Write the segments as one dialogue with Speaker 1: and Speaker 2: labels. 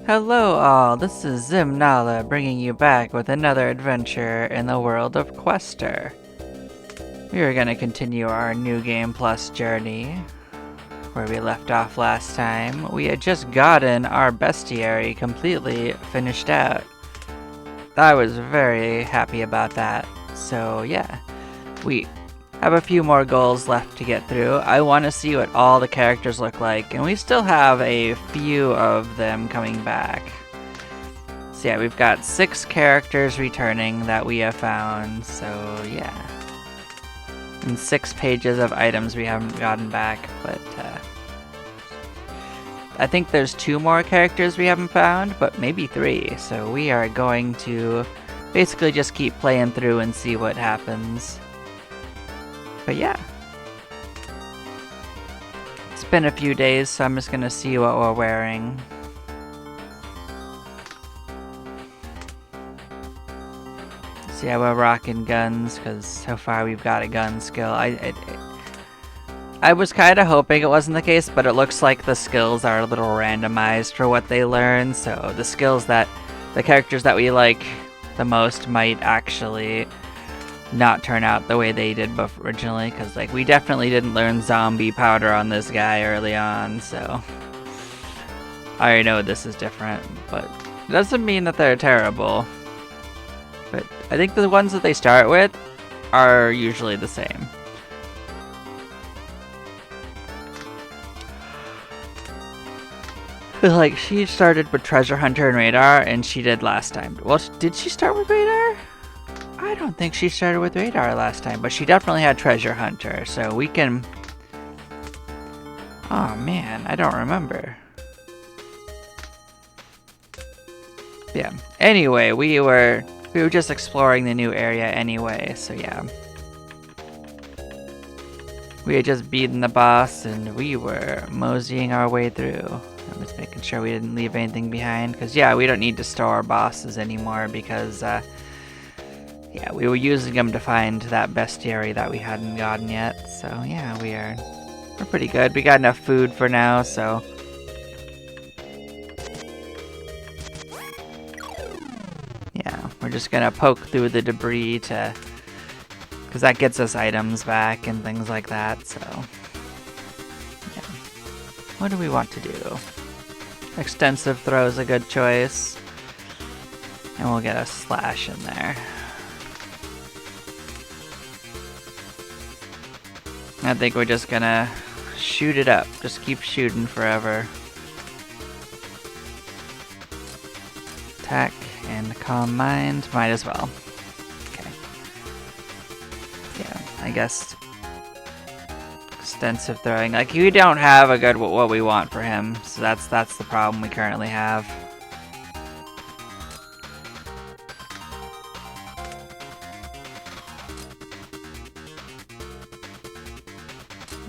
Speaker 1: Hello all, this is Zimnala bringing you back with another adventure in the world of Quester. We are going to continue our New Game Plus journey, where we left off last time. We had just gotten our bestiary completely finished out. I was very happy about that, so yeah, we have a few more goals left to get through. I want to see what all the characters look like, and we still have a few of them coming back. So yeah, we've got 6 characters returning that we have found, so yeah. And 6 pages of items we haven't gotten back, but I think there's 2 more characters we haven't found, but maybe 3. So we are going to basically just keep playing through and see what happens. But yeah. It's been a few days, so I'm just gonna see what we're wearing. So yeah, we're rocking guns, because so far we've got a gun skill. I was kind of hoping it wasn't the case, but it looks like the skills are a little randomized for what they learn, so the skills that the characters that we like the most might actually not turn out the way they did originally, because like we definitely didn't learn zombie powder on this guy early on, so I already know this is different, but it doesn't mean that they're terrible. But I think the ones that they start with are usually the same. Like, she started with Treasure Hunter and Radar, and she did last time. Well, did she start with Radar? I don't think she started with Radar last time, but she definitely had Treasure Hunter, so we can... Oh man, I don't remember. Yeah, anyway, we were just exploring the new area anyway, so yeah. We had just beaten the boss, and we were moseying our way through. I'm just making sure we didn't leave anything behind, because yeah, we don't need to store bosses anymore, because yeah, we were using them to find that bestiary that we hadn't gotten yet. So yeah, we're pretty good. We got enough food for now, so yeah, we're just gonna poke through the debris because that gets us items back and things like that. So yeah, what do we want to do? Extensive throw is a good choice, and we'll get a slash in there. I think we're just gonna shoot it up. Just keep shooting forever. Attack and calm mind. Might as well. Okay. Yeah, I guess extensive throwing. Like, we don't have a good what we want for him, so that's the problem we currently have.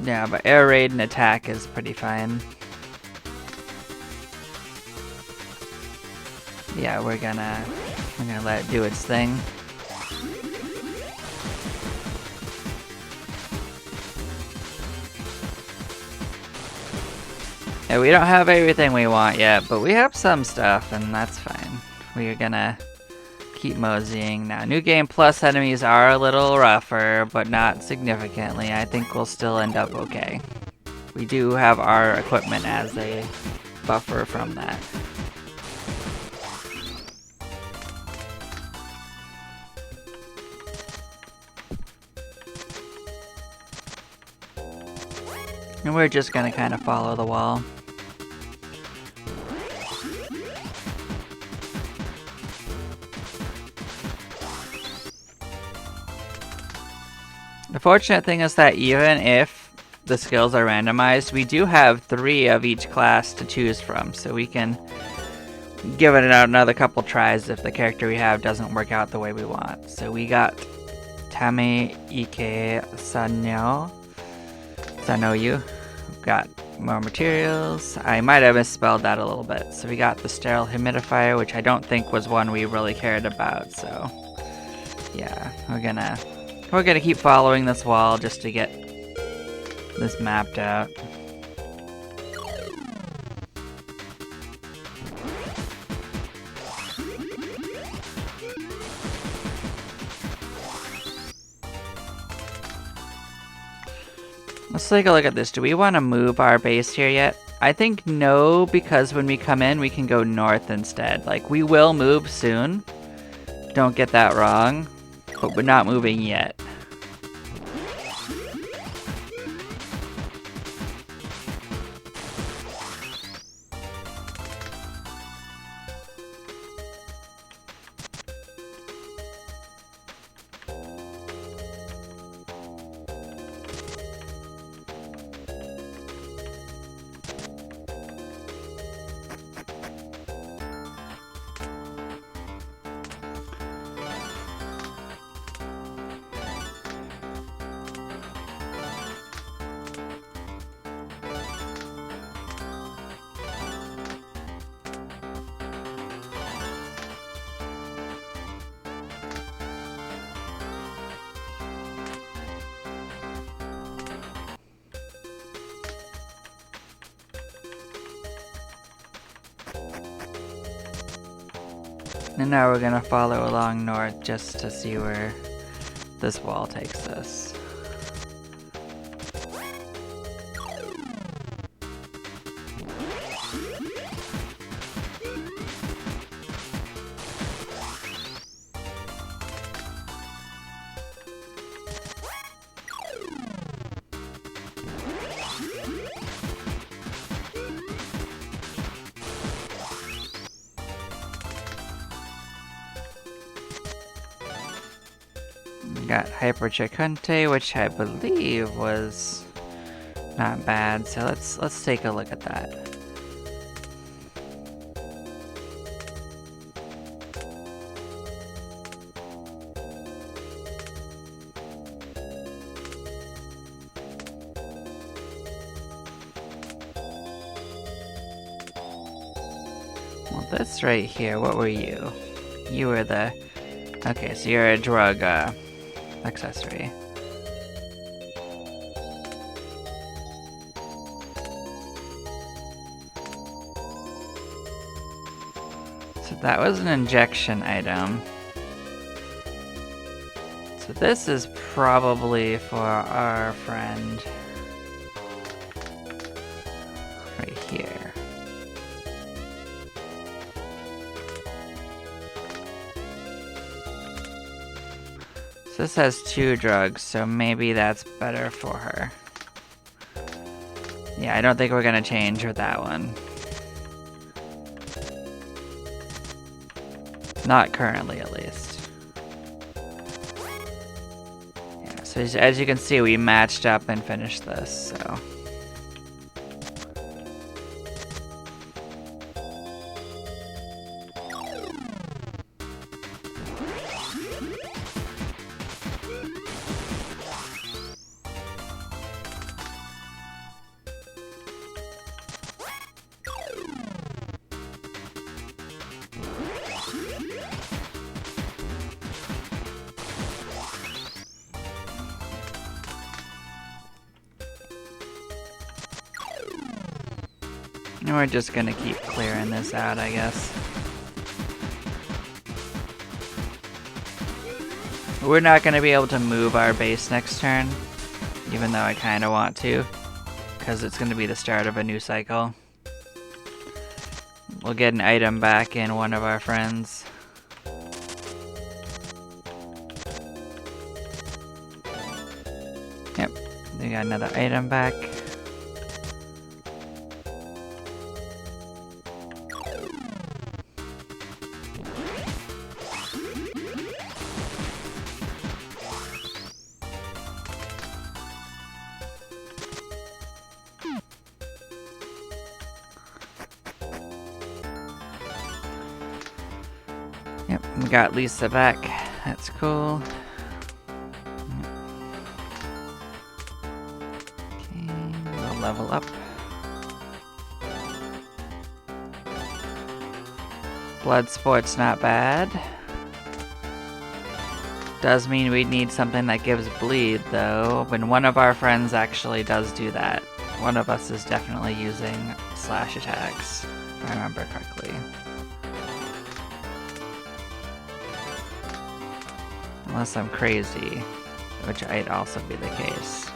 Speaker 1: Yeah, but air raid and attack is pretty fine. Yeah, we're gonna let it do its thing. Yeah, we don't have everything we want yet, but we have some stuff, and that's fine. We are gonna keep moseying. Now, New Game Plus enemies are a little rougher, but not significantly. I think we'll still end up okay. We do have our equipment as a buffer from that. And we're just gonna kind of follow the wall. The fortunate thing is that even if the skills are randomized, we do have 3 of each class to choose from, so we can give it another couple tries if the character we have doesn't work out the way we want. So we got Tame Ike Sanoyu. We've got more materials. I might have misspelled that a little bit. So we got the sterile humidifier, which I don't think was one we really cared about, so yeah, we're gonna keep following this wall just to get this mapped out. Let's take a look at this. Do we want to move our base here yet? I think no, because when we come in, we can go north instead. Like, we will move soon. Don't get that wrong. But we're not moving yet. And now we're gonna follow along north just to see where this wall takes us. Got Hyper Chacunte, which I believe was not bad. So let's take a look at that. Well, this right here, what were you? You were the... Okay, so you're a drug accessory. So that was an injection item. So this is probably for our friend right here. So this has 2 drugs, so maybe that's better for her. Yeah, I don't think we're gonna change with that one. Not currently, at least. Yeah, so as you can see, we matched up and finished this, so... And we're just gonna keep clearing this out, I guess. We're not gonna be able to move our base next turn, even though I kinda want to, because it's gonna be the start of a new cycle. We'll get an item back in one of our friends. Yep, we got another item back. Yep, we got Lisa back. That's cool. Okay, we'll level up. Blood sport's not bad. Does mean we'd need something that gives bleed, though. When one of our friends actually does do that. One of us is definitely using slash attacks, if I remember correctly. Unless I'm crazy, which might also be the case.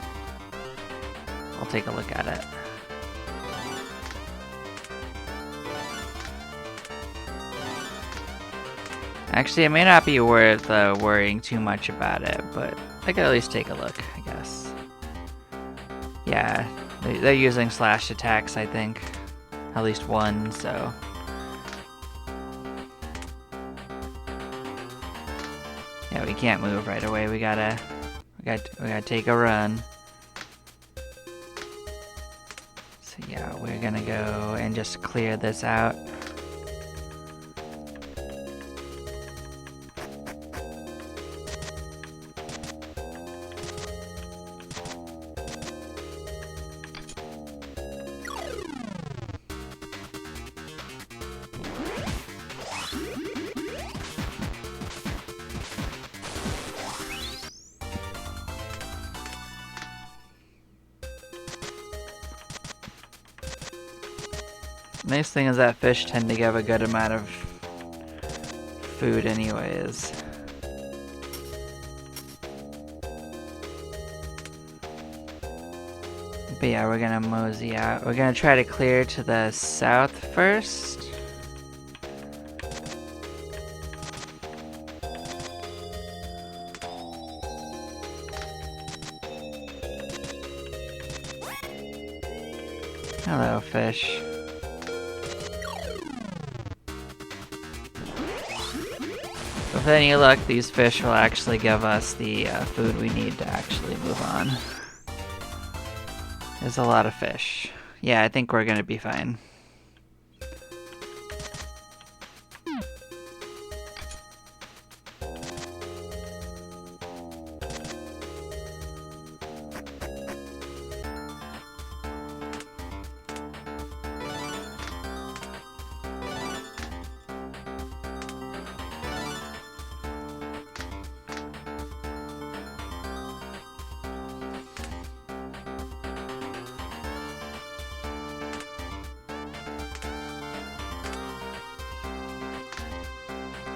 Speaker 1: we'll take a look at it. Actually, it may not be worth worrying too much about it, but I could at least take a look, I guess. Yeah, they're using slash attacks, I think. At least one, so... Yeah, we can't move right away. We gotta take a run. So yeah, we're gonna go and just clear this out. Nice thing is that fish tend to give a good amount of food anyways. But yeah, we're gonna mosey out. We're gonna try to clear to the south first. Hello, fish. With any luck, these fish will actually give us the food we need to actually move on. There's a lot of fish. Yeah, I think we're gonna be fine.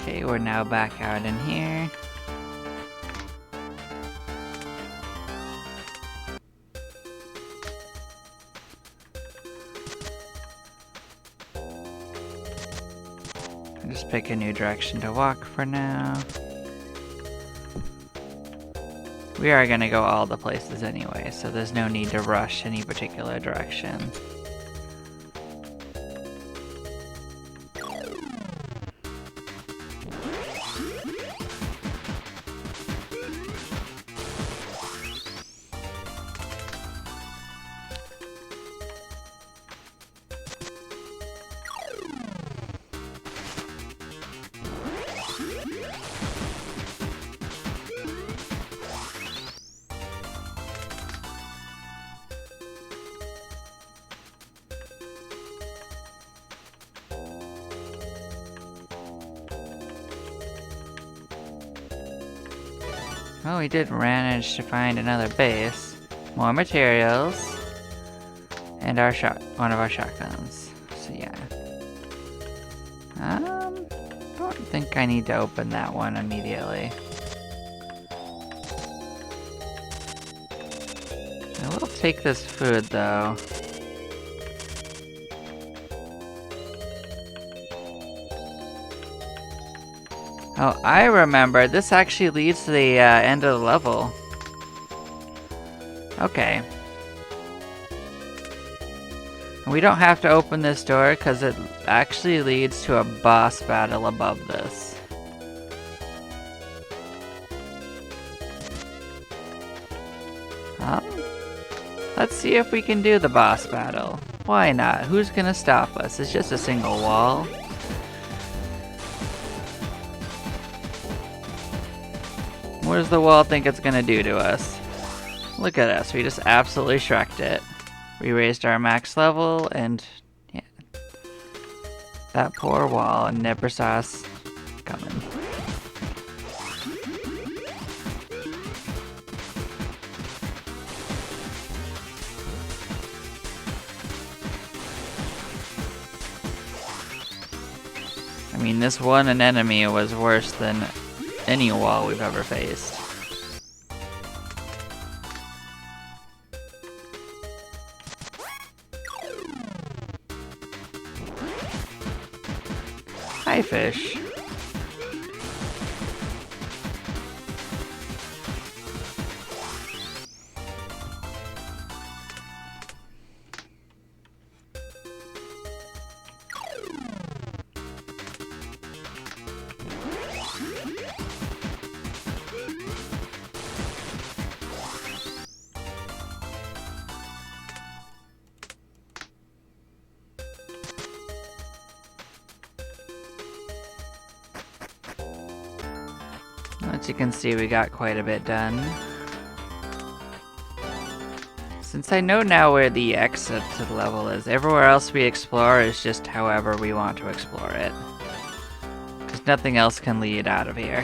Speaker 1: Okay, we're now back out in here. I'll just pick a new direction to walk for now. We are gonna go all the places anyway, so there's no need to rush any particular direction. Oh, we did manage to find another base, more materials, and one of our shotguns. So yeah. Don't think I need to open that one immediately. I will take this food though. Oh, I remember. This actually leads to the end of the level. Okay. We don't have to open this door because it actually leads to a boss battle above this. Let's see if we can do the boss battle. Why not? Who's gonna stop us? It's just a single wall. What does the wall think it's gonna do to us? Look at us, we just absolutely shreked it. We raised our max level and yeah. That poor wall never saw us coming. I mean, this one enemy was worse than any wall we've ever faced. Hi, fish. As you can see, we got quite a bit done. Since I know now where the exit to the level is, everywhere else we explore is just however we want to explore it. Because nothing else can lead out of here.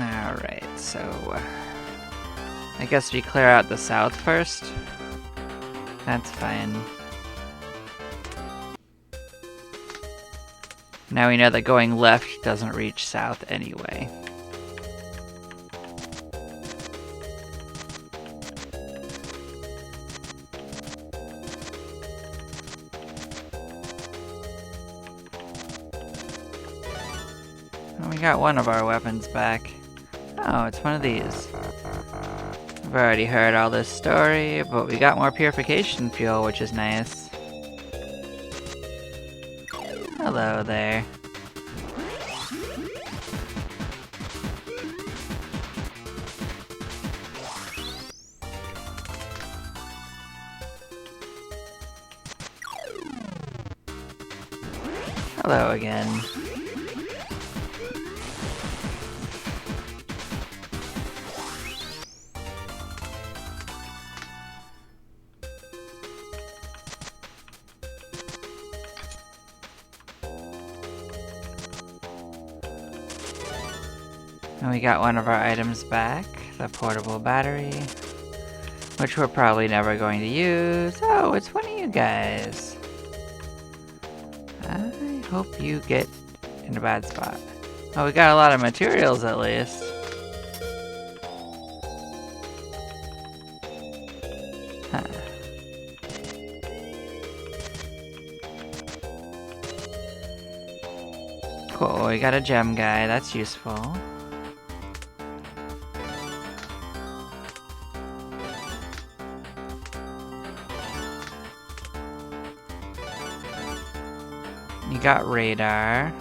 Speaker 1: Alright, so I guess we clear out the south first. That's fine. Now we know that going left doesn't reach south anyway. Oh, we got one of our weapons back. Oh, it's one of these. I've already heard all this story, but we got more purification fuel, which is nice. Hello there. Hello again. And we got one of our items back, the portable battery, which we're probably never going to use. Oh, it's one of you guys. I hope you get in a bad spot. Oh, we got a lot of materials at least. Huh. Cool, we got a gem guy, that's useful. You got radar.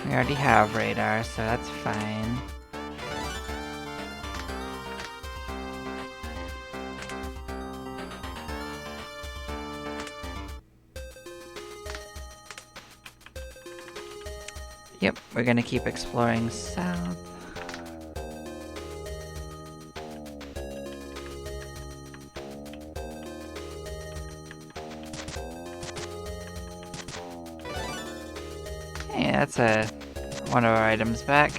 Speaker 1: We already have radar, so that's fine. Yep, we're gonna keep exploring south. Hey, that's one of our items back.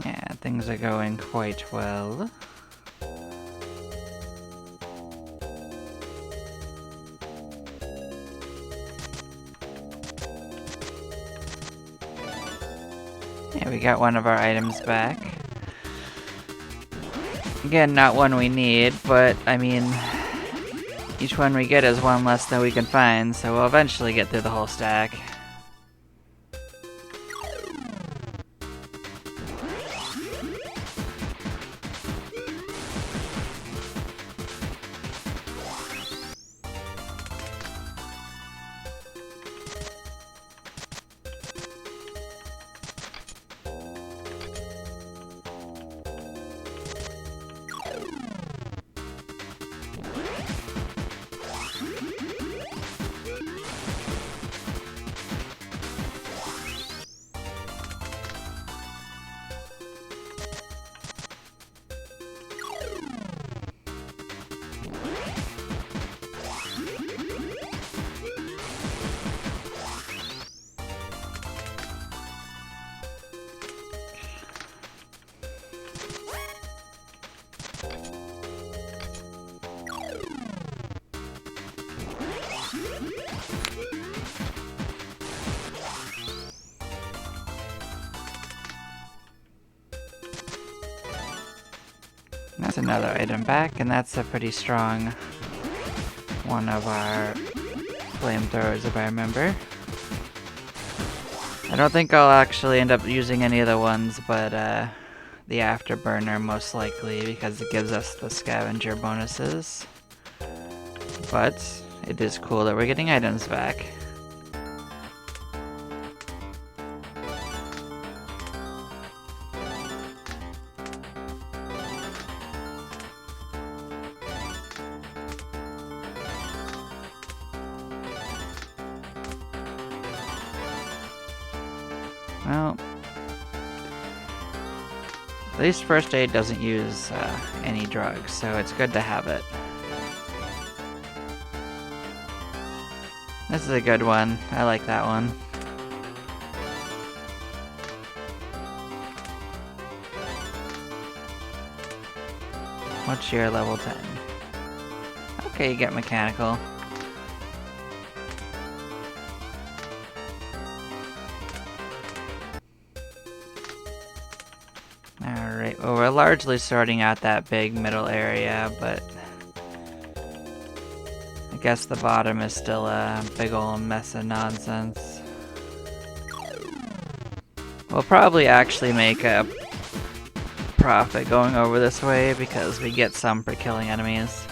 Speaker 1: Yeah, things are going quite well. Yeah, we got one of our items back. Again, not one we need, but I mean, each one we get is one less than we can find, so we'll eventually get through the whole stack. There's another item back, and that's a pretty strong one of our flamethrowers, if I remember. I don't think I'll actually end up using any of the ones, but the afterburner most likely, because it gives us the scavenger bonuses. But it is cool that we're getting items back. Well, at least first aid doesn't use any drugs, so it's good to have it. This is a good one. I like that one. What's your level 10? Okay, you get mechanical. Alright, well, we're largely sorting out that big middle area, but I guess the bottom is still a big old mess of nonsense. We'll probably actually make a profit going over this way because we get some for killing enemies.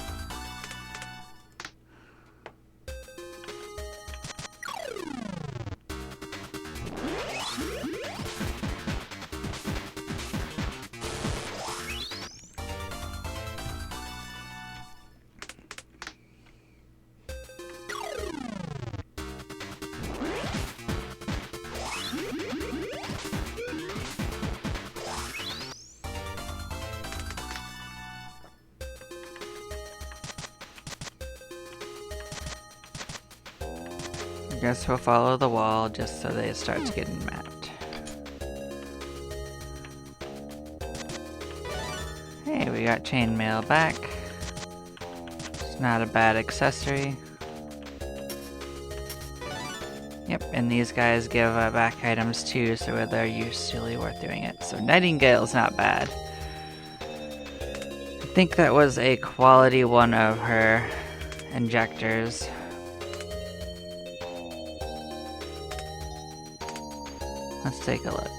Speaker 1: I guess we'll follow the wall just so that it starts getting mapped. Hey, we got chainmail back. It's not a bad accessory. Yep, and these guys give back items too, so they're usually worth doing it. So Nightingale's not bad. I think that was a quality one of her injectors. Let's take a look.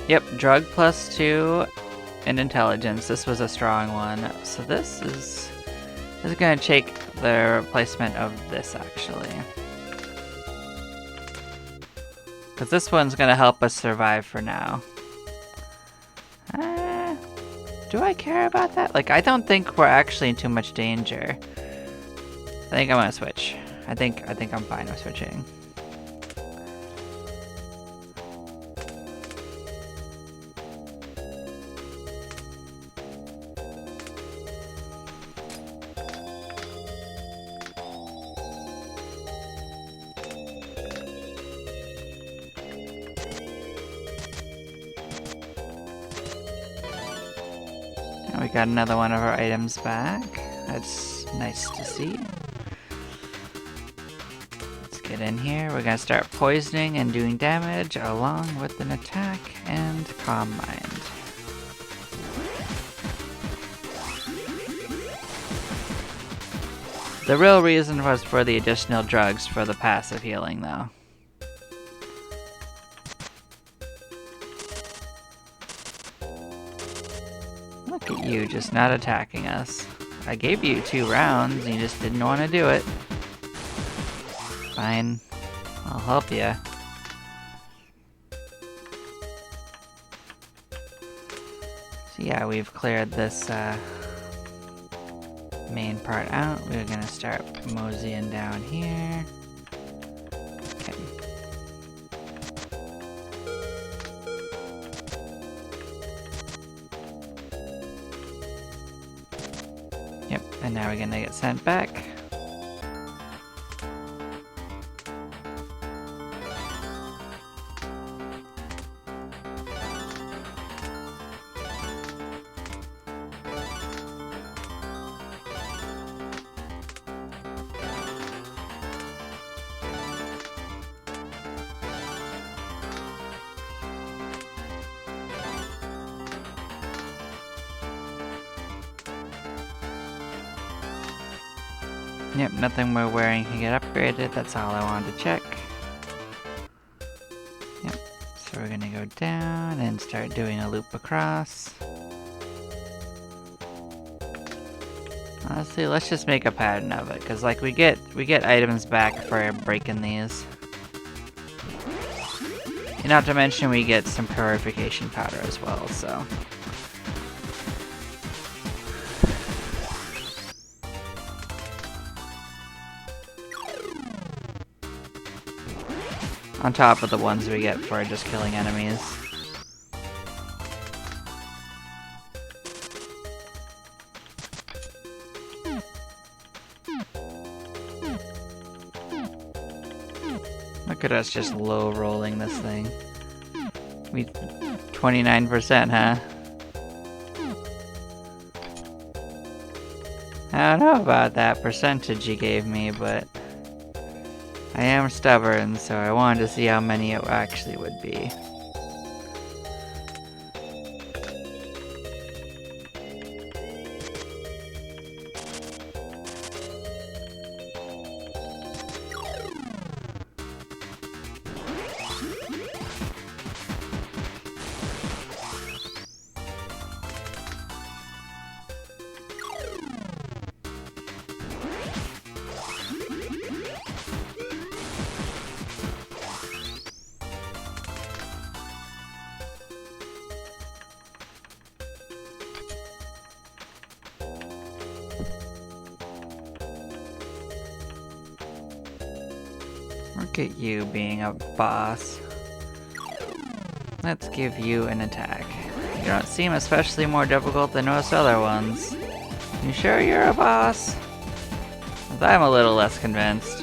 Speaker 1: Yep, drug +2 and intelligence. This was a strong one. So this is going to take the replacement of this actually. Because this one's going to help us survive for now. Do I care about that? Like, I don't think we're actually in too much danger. I think I'm gonna switch. I think I'm fine with switching. We got another one of our items back. That's nice to see. Let's get in here. We're gonna start poisoning and doing damage along with an attack and calm mind. The real reason was for the additional drugs for the passive healing though. Look at you just not attacking us. I gave you 2 rounds and you just didn't want to do it. Fine. I'll help you. So yeah, we've cleared this main part out. We're gonna start moseying down here. Okay. Yep, and now we're gonna get sent back. Yep, nothing we're wearing can get upgraded. That's all I wanted to check. Yep, so we're gonna go down and start doing a loop across. Honestly, let's just make a pattern of it, cause like we get items back for breaking these. And not to mention we get some purification powder as well, so. On top of the ones we get for just killing enemies. Look at us just low rolling this thing. 29%, huh? I don't know about that percentage you gave me, but I am stubborn, so I wanted to see how many it actually would be. Look at you being a boss. Let's give you an attack. You don't seem especially more difficult than most other ones. You sure you're a boss? 'Cause I'm a little less convinced.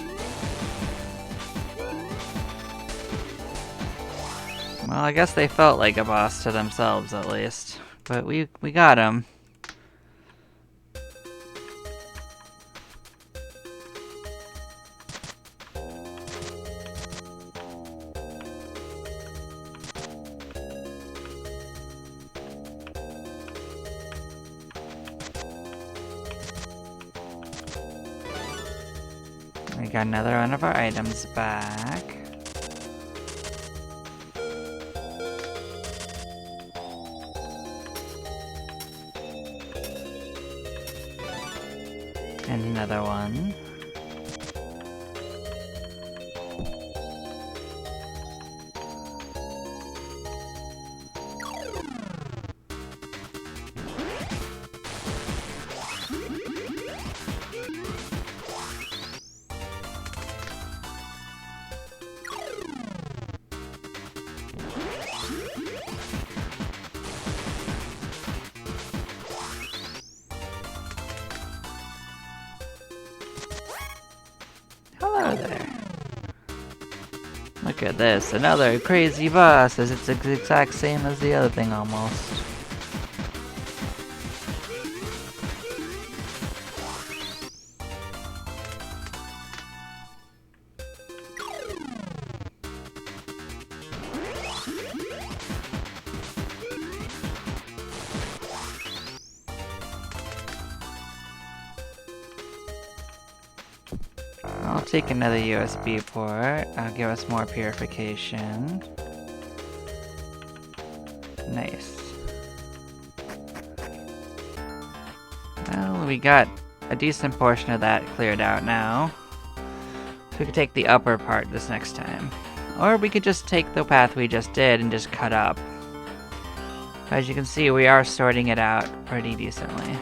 Speaker 1: Well, I guess they felt like a boss to themselves at least. But we got him. We got another one of our items back. And another one. Hello there. Look at this, another crazy boss, as it's the exact same as the other thing almost. I'll take another USB port. I'll give us more purification. Nice. Well, we got a decent portion of that cleared out now. So we could take the upper part this next time. Or we could just take the path we just did and just cut up. As you can see, we are sorting it out pretty decently.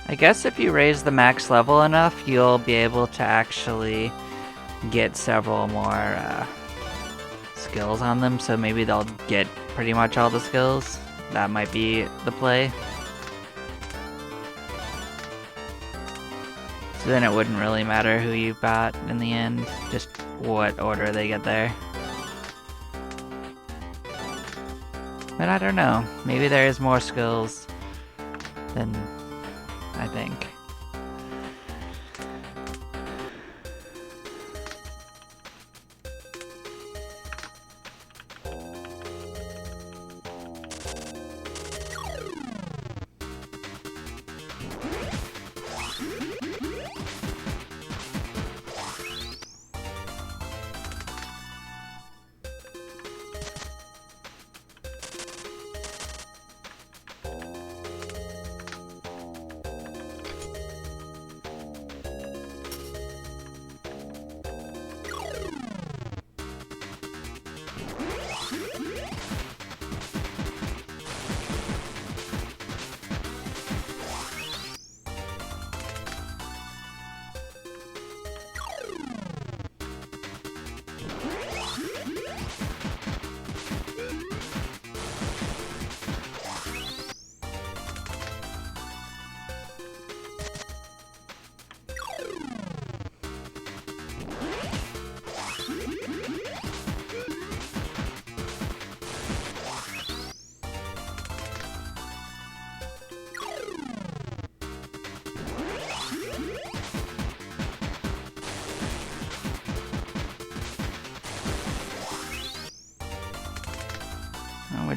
Speaker 1: I guess if you raise the max level enough, you'll be able to actually get several more skills on them, so maybe they'll get pretty much all the skills. That might be the play. So then it wouldn't really matter who you got in the end, just what order they get there. But I don't know, maybe there is more skills than I think.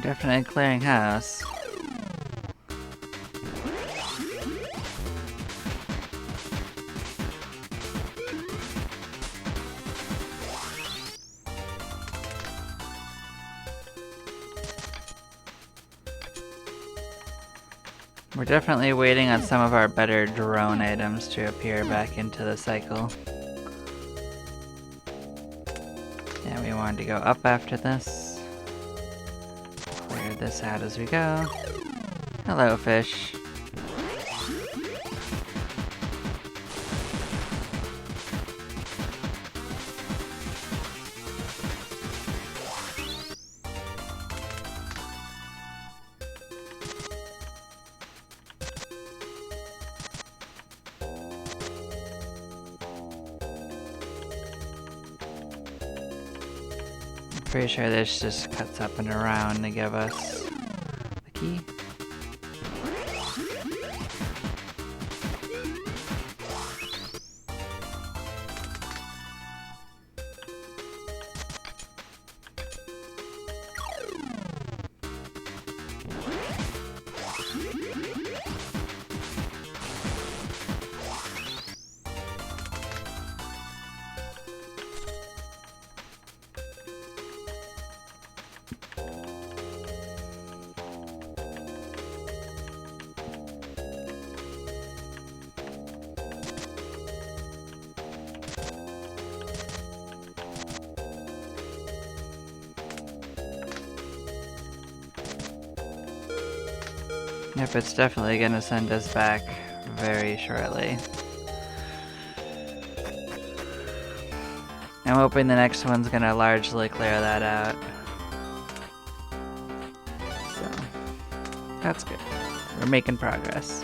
Speaker 1: Definitely clearing house. We're definitely waiting on some of our better drone items to appear back into the cycle. Yeah, we wanted to go up after this. Clear this out as we go. Hello, fish. Pretty sure this just cuts up and around to give us the key. Yep, it's definitely gonna send us back very shortly. I'm hoping the next one's gonna largely clear that out. So, that's good. We're making progress.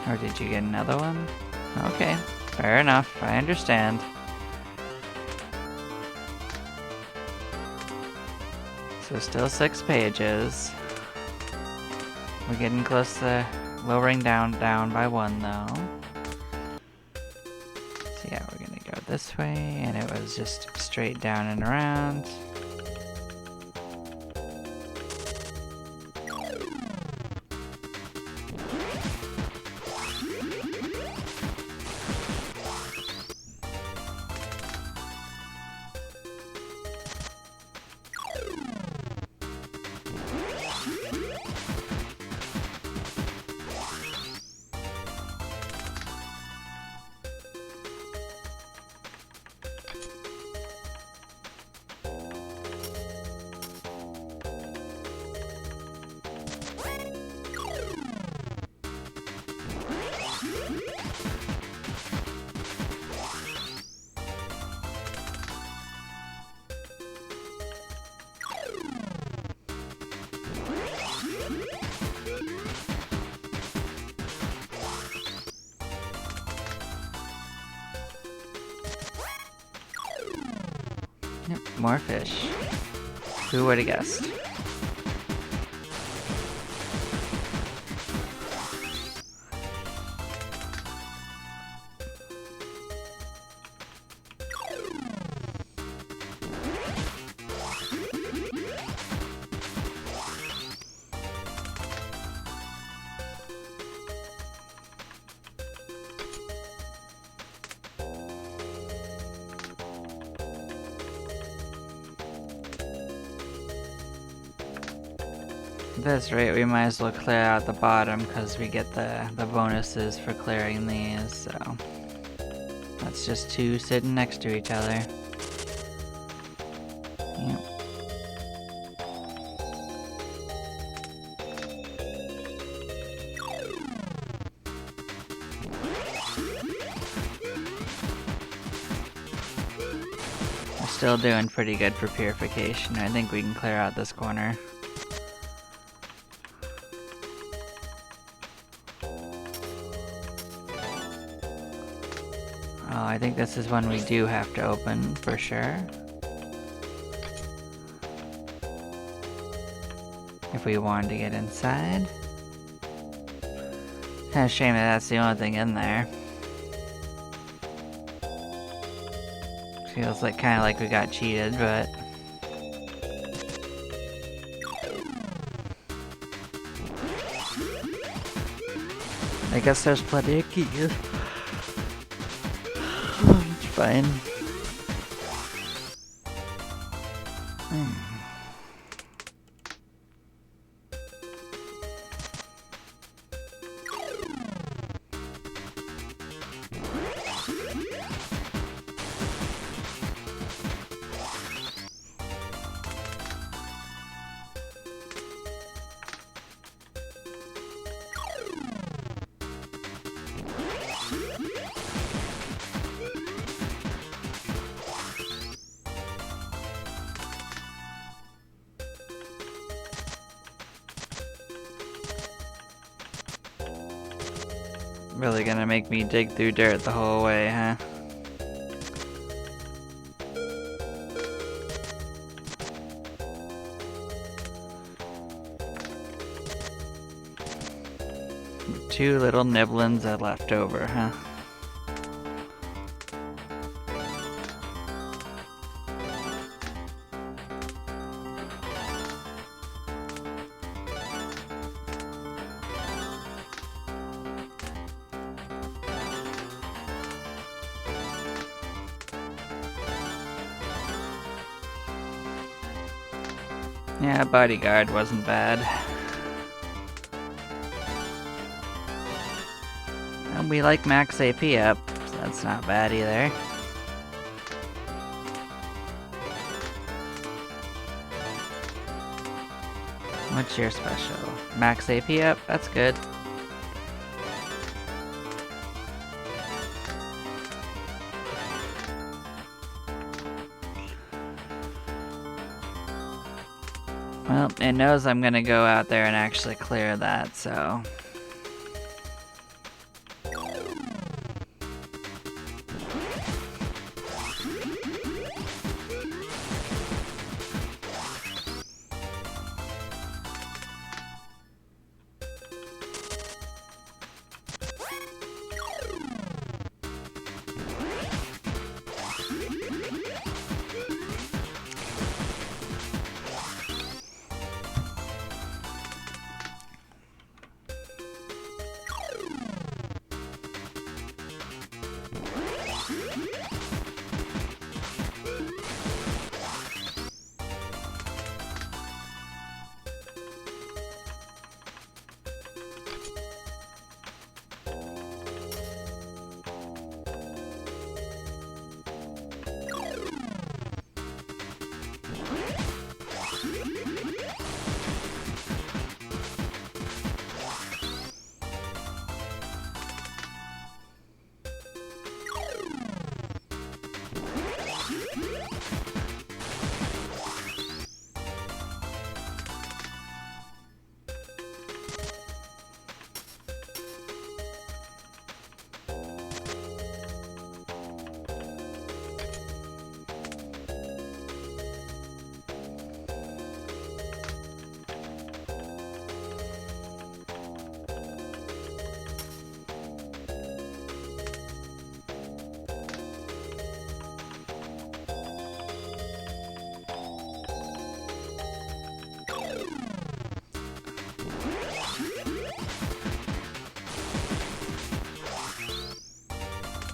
Speaker 1: Or did you get another one? Okay, fair enough, I understand. So still 6 pages. We're getting close to lowering down by 1 though. So yeah, we're gonna go this way, and it was just straight down and around. Yep, more fish. Who would have guessed? At this rate, we might as well clear out the bottom because we get the bonuses for clearing these, so that's just 2 sitting next to each other. Yep. We're still doing pretty good for purification. I think we can clear out this corner. Oh, I think this is one we do have to open for sure. If we wanted to get inside. Kinda shame that that's the only thing in there. Feels like kinda like we got cheated, but... I guess there's plenty of keys. It's fine. Really gonna make me dig through dirt the whole way, huh? Two little nibblins are left over, huh? Yeah, bodyguard wasn't bad. And we like max AP up, so that's not bad either. What's your special? Max AP up? That's good. Well, it knows I'm gonna go out there and actually clear that, so...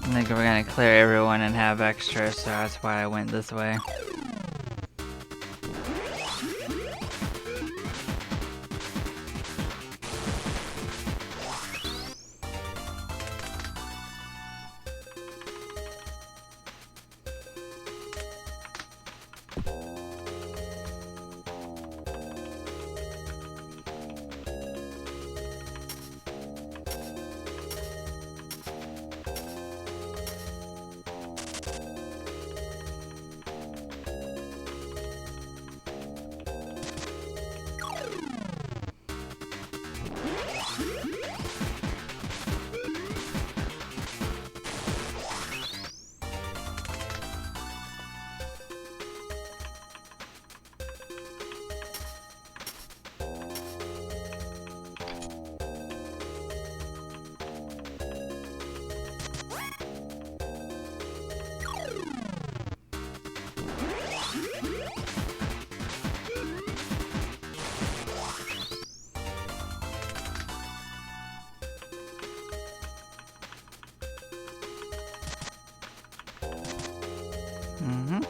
Speaker 1: I think we're gonna clear everyone and have extra, so that's why I went this way. Mm-hmm.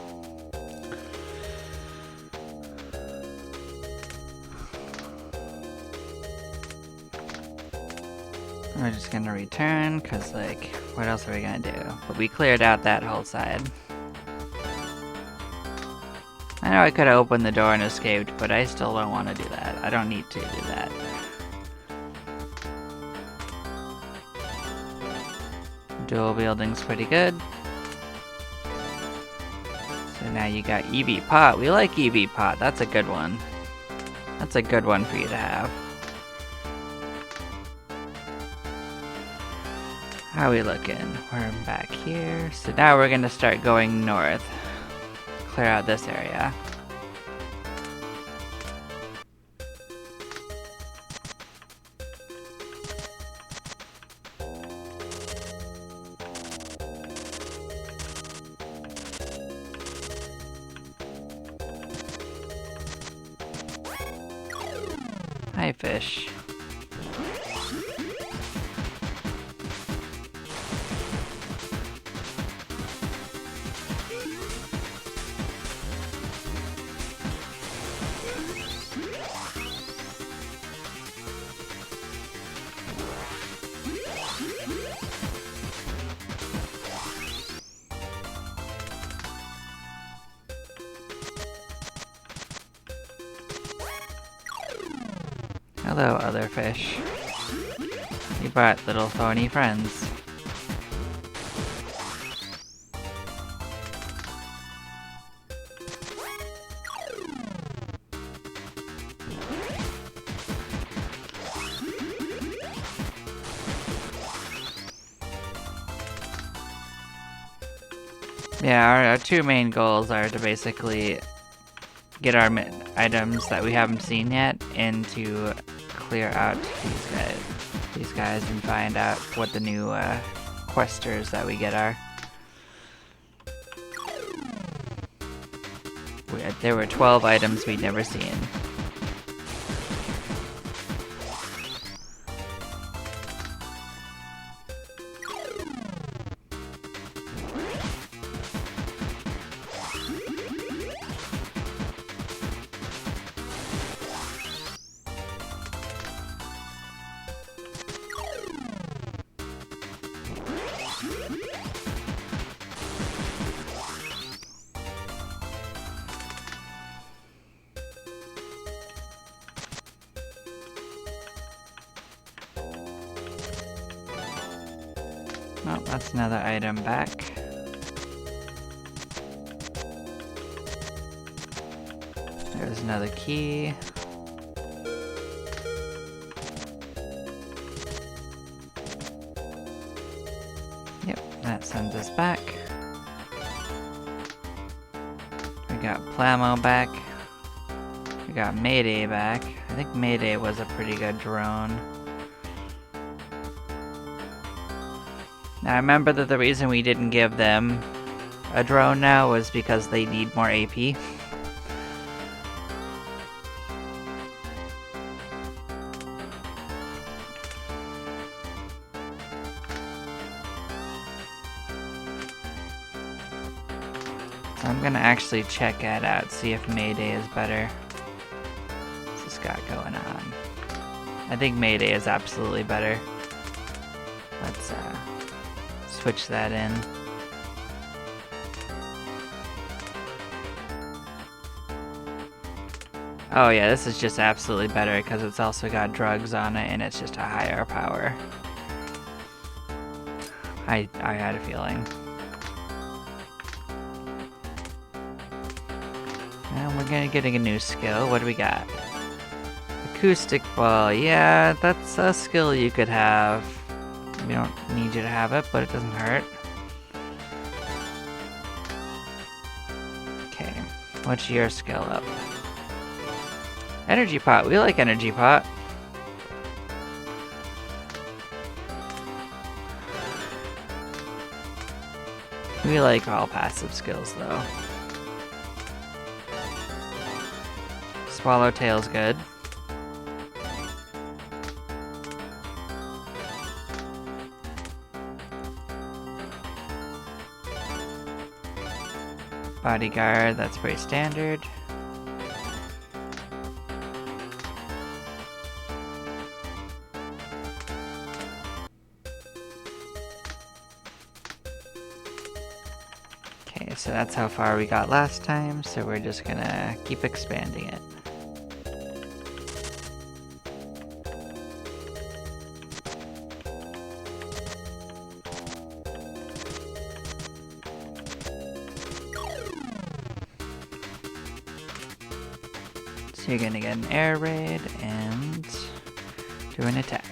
Speaker 1: We're just gonna return, cause like, what else are we gonna do? But we cleared out that whole side. I know I could have opened the door and escaped, but I still don't want to do that. I don't need to do that. Dual wielding's pretty good. So now you got EV Pot. We like EV Pot. That's a good one. That's a good one for you to have. How we looking? We're back here. So now we're gonna start going north. Clear out this area. Hi, fish. Hello, other fish. You brought little thorny friends. Yeah, our two main goals are to basically get our items that we haven't seen yet and to clear out these guys and find out what the new questers that we get are. There were 12 items we'd never seen. Oh, that's another item back. There's another key. Yep, that sends us back. We got Plamo back. We got Mayday back. I think Mayday was a pretty good drone. Now I remember that the reason we didn't give them a drone now was because they need more AP. So I'm gonna actually check that out, see if Mayday is better. What's this got going on? I think Mayday is absolutely better. Let's switch that in. Oh yeah, this is just absolutely better because it's also got drugs on it and it's just a higher power. I had a feeling. And we're gonna get a new skill. What do we got? Acoustic ball. Yeah, that's a skill you could have. We don't need you to have it, but it doesn't hurt. Okay, what's your skill up? Energy pot. We like energy pot. We like all passive skills though. Swallowtail's good. Bodyguard, that's pretty standard. Okay, so that's how far we got last time, so we're just gonna keep expanding it. So you're gonna get an air raid and do an attack.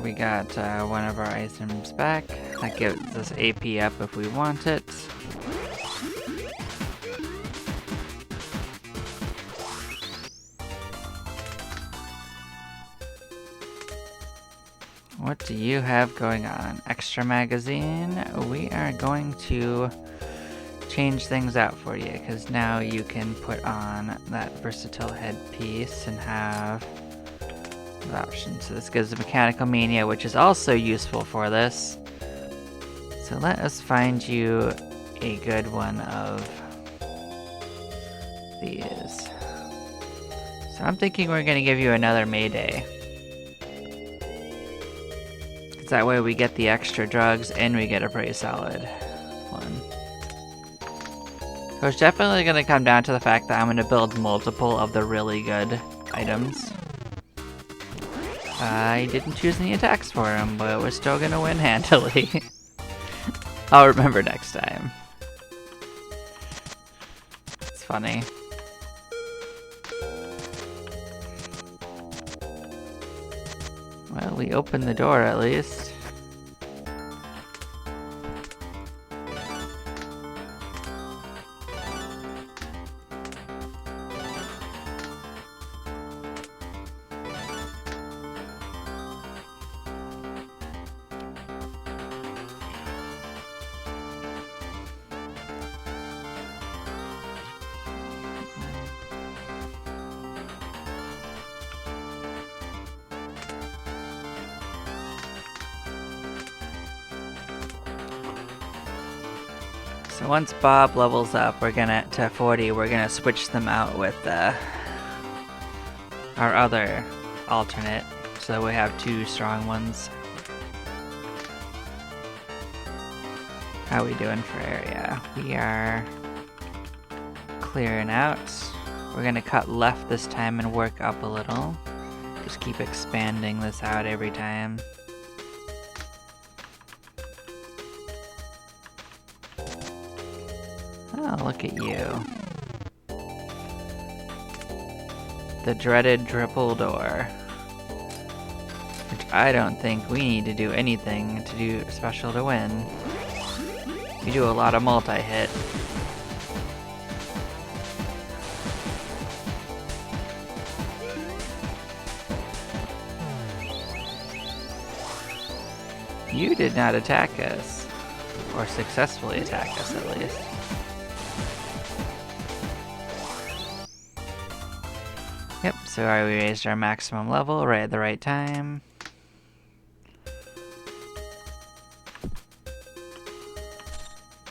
Speaker 1: We got one of our items back. That gives us AP up if we want it. What do you have going on? Extra magazine. We are going to change things out for you, because now you can put on that versatile headpiece and have the option. So this gives the mechanical mania, which is also useful for this. So let us find you a good one of these. So I'm thinking we're going to give you another Mayday. Because that way we get the extra drugs and we get a pretty solid one. So it's definitely going to come down to the fact that I'm going to build multiple of the really good items. I didn't choose any attacks for him, but we're still going to win handily. I'll remember next time. It's funny. Well, we opened the door at least. So once Bob levels up, we're gonna to 40. We're gonna switch them out with our other alternate, so we have two strong ones. How are we doing for area? We are clearing out. We're gonna cut left this time and work up a little. Just keep expanding this out every time. Oh, look at you. The dreaded triple door. Which I don't think we need to do anything to do special to win. We do a lot of multi-hit. You did not attack us. Or successfully attack us, at least. Yep, so we raised our maximum level right at the right time.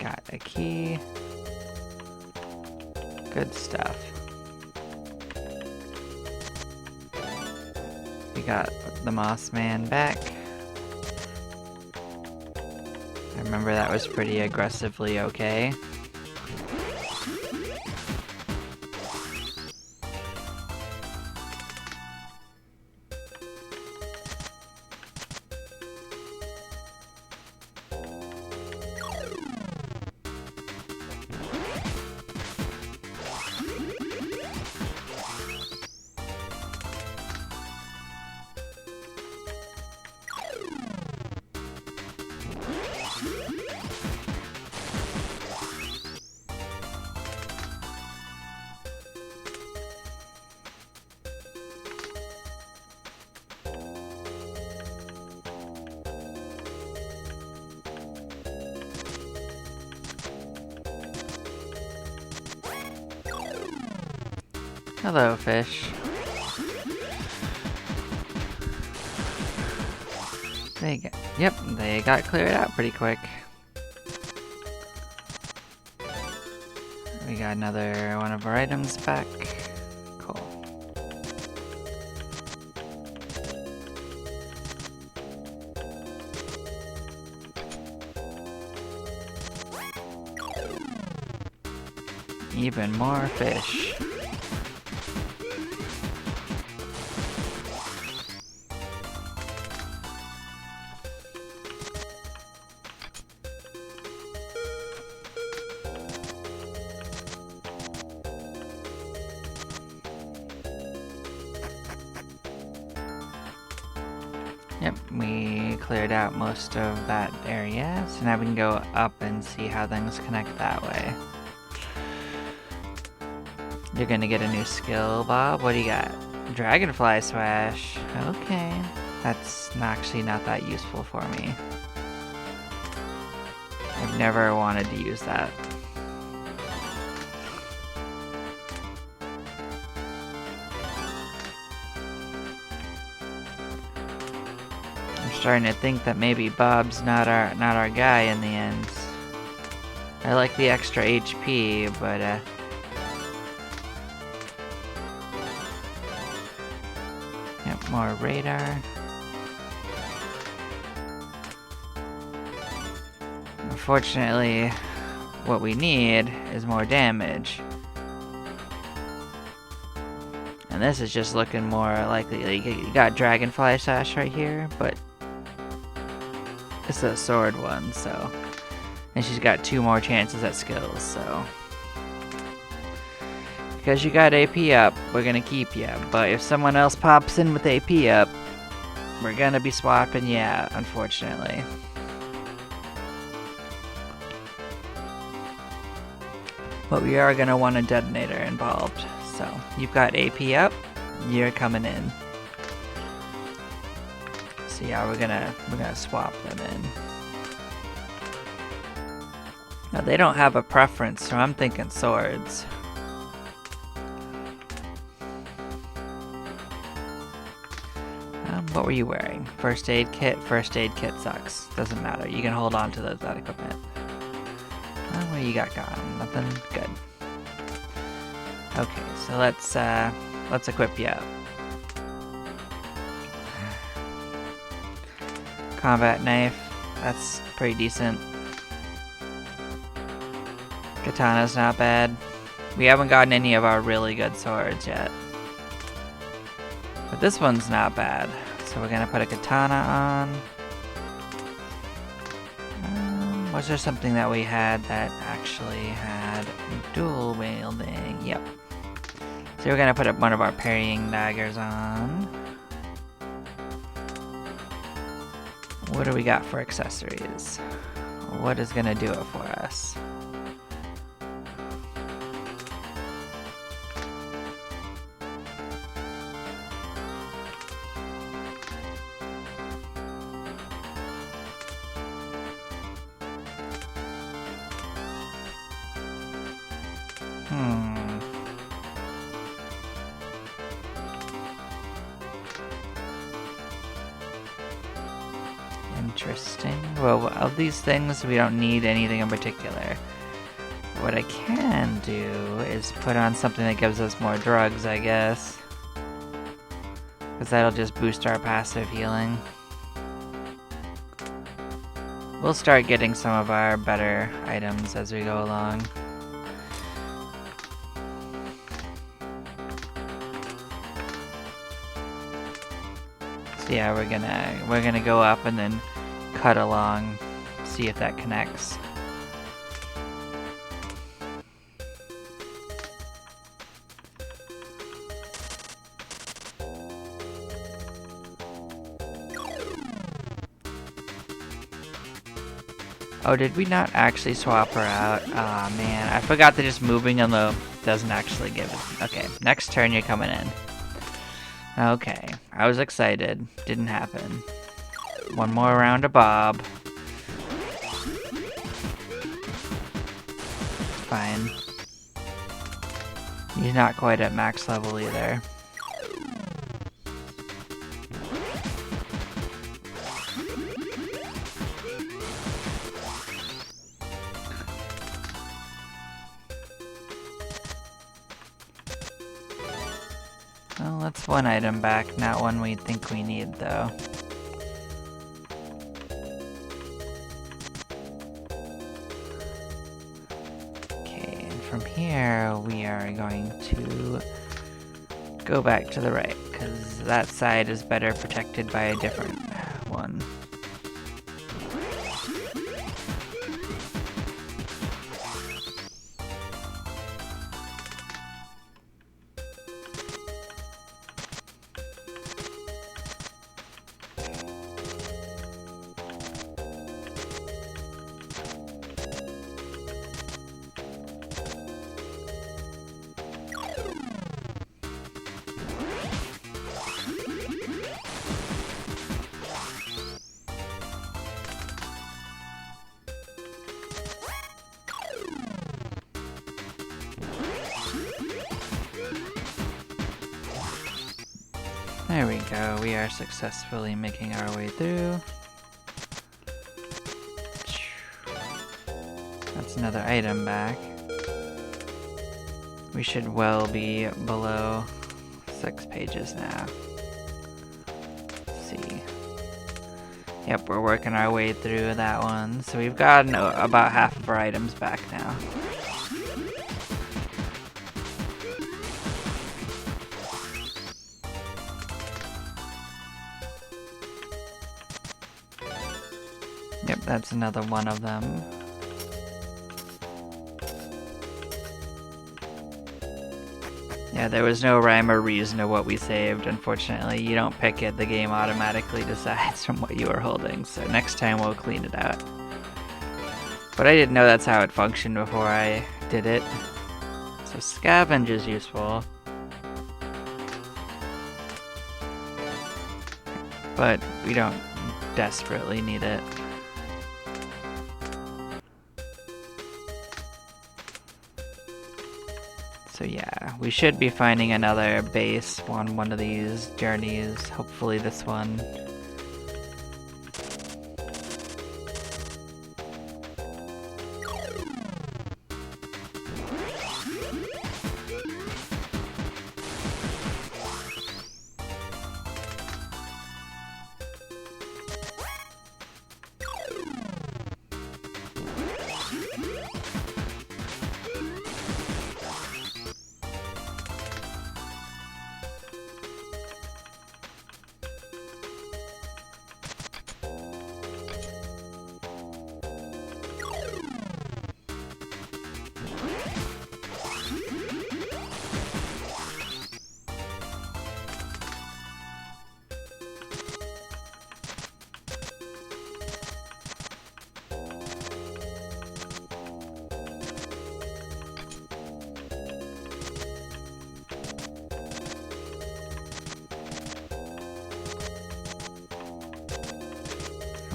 Speaker 1: Got a key. Good stuff. We got the Moss Man back. I remember that was pretty aggressively okay. Hello, fish. They got cleared out pretty quick. We got another one of our items back. Cool. Even more fish. Yep, we cleared out most of that area, so now we can go up and see how things connect that way. You're gonna get a new skill, Bob. What do you got? Dragonfly Swash. Okay, that's actually not that useful for me. I've never wanted to use that. Starting to think that maybe Bob's not our guy in the end. I like the extra HP, but yep, more radar. Unfortunately, what we need is more damage. And this is just looking more likely. You got Dragonfly Sash right here, but it's a sword one, so. And she's got 2 more chances at skills, so. Because you got AP up, we're gonna keep you. But if someone else pops in with AP up, we're gonna be swapping you out, unfortunately. But we are gonna want a detonator involved. So, you've got AP up, you're coming in. So yeah, we're gonna swap them in. Now they don't have a preference, so I'm thinking swords. What were you wearing? First aid kit? First aid kit sucks. Doesn't matter. You can hold on to that equipment. What do you got going? Nothing? Good. Okay, so let's equip you up. Combat knife, that's pretty decent. Katana's not bad. We haven't gotten any of our really good swords yet. But this one's not bad. So we're gonna put a katana on. Was there something that we had that actually had dual wielding? Yep. So we're gonna put up one of our parrying daggers on. What do we got for accessories? What is gonna do it for us? Interesting. Well, of these things, we don't need anything in particular. What I can do is put on something that gives us more drugs, I guess. Because that'll just boost our passive healing. We'll start getting some of our better items as we go along. So yeah, we're gonna go up and then cut along, see if that connects. Oh, did we not actually swap her out? Aw, man, I forgot that just moving on the doesn't actually give it. Okay, next turn you're coming in. Okay, I was excited. Didn't happen. One more round of Bob. Fine. He's not quite at max level either. Well, that's one item back, not one we think we need, though. Okay, and from here, we are going to go back to the right, because that side is better protected by a different one. There we go, we are successfully making our way through. That's another item back. We should well be below 6 pages now. Let's see. Yep, we're working our way through that one. So we've gotten about half of our items back now. Yep, that's another one of them. Yeah, there was no rhyme or reason to what we saved, unfortunately. You don't pick it, the game automatically decides from what you were holding, so next time we'll clean it out. But I didn't know that's how it functioned before I did it. So scavenge is useful. But we don't desperately need it. So yeah, we should be finding another base on one of these journeys, hopefully this one.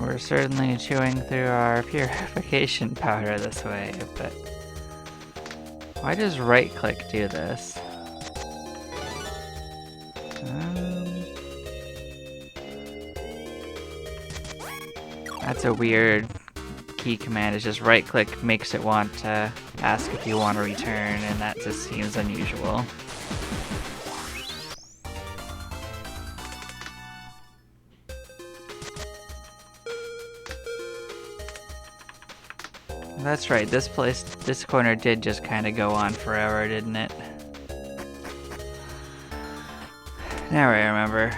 Speaker 1: We're certainly chewing through our purification powder this way, but why does right click do this? That's a weird key command. It's just right click makes it want to ask if you want to return, and that just seems unusual. That's right, this corner did just kind of go on forever, didn't it? Now I remember.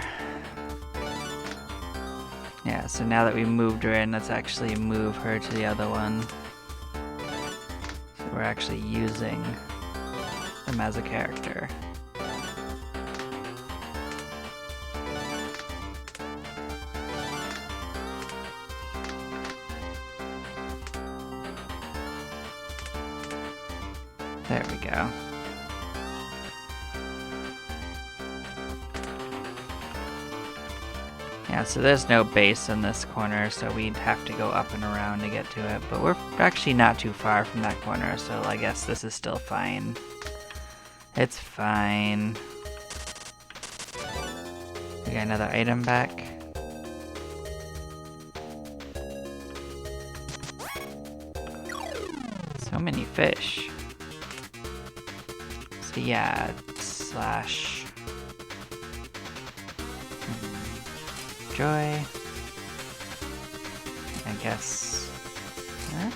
Speaker 1: Yeah, so now that we moved her in, let's actually move her to the other one. So we're actually using them as a character. There we go. Yeah, so there's no base in this corner, so we'd have to go up and around to get to it, but we're actually not too far from that corner, so I guess this is still fine. It's fine. We got another item back. So many fish. So yeah, slash joy. I guess. Huh?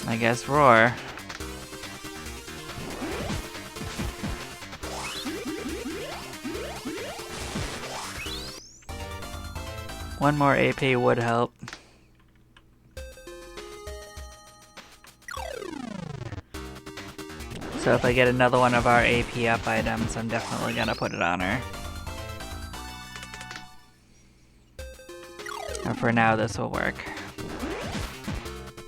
Speaker 1: I guess roar. One more AP would help. So if I get another one of our AP up items, I'm definitely gonna put it on her. And for now, this will work.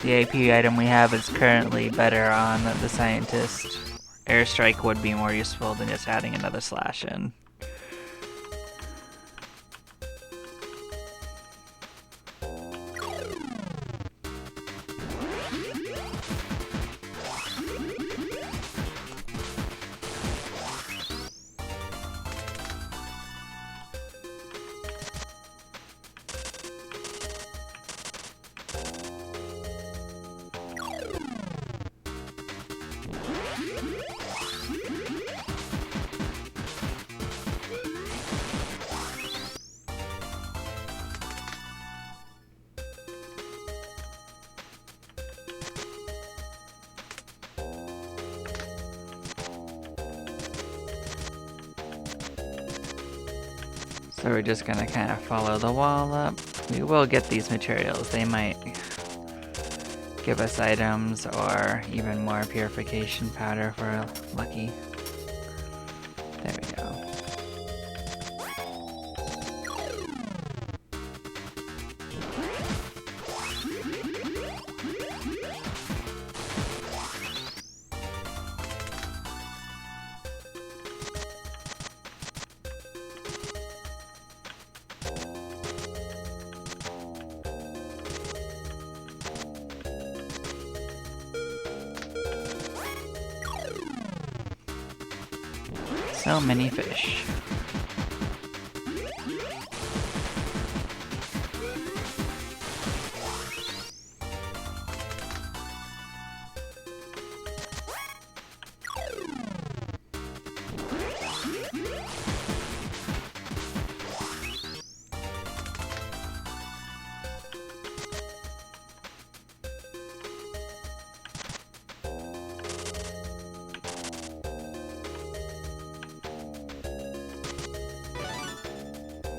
Speaker 1: The AP item we have is currently better on the Scientist. Airstrike would be more useful than just adding another slash in. So we're just gonna kind of follow the wall up. We will get these materials. They might give us items or even more purification powder if we're lucky. There we go. So many fish.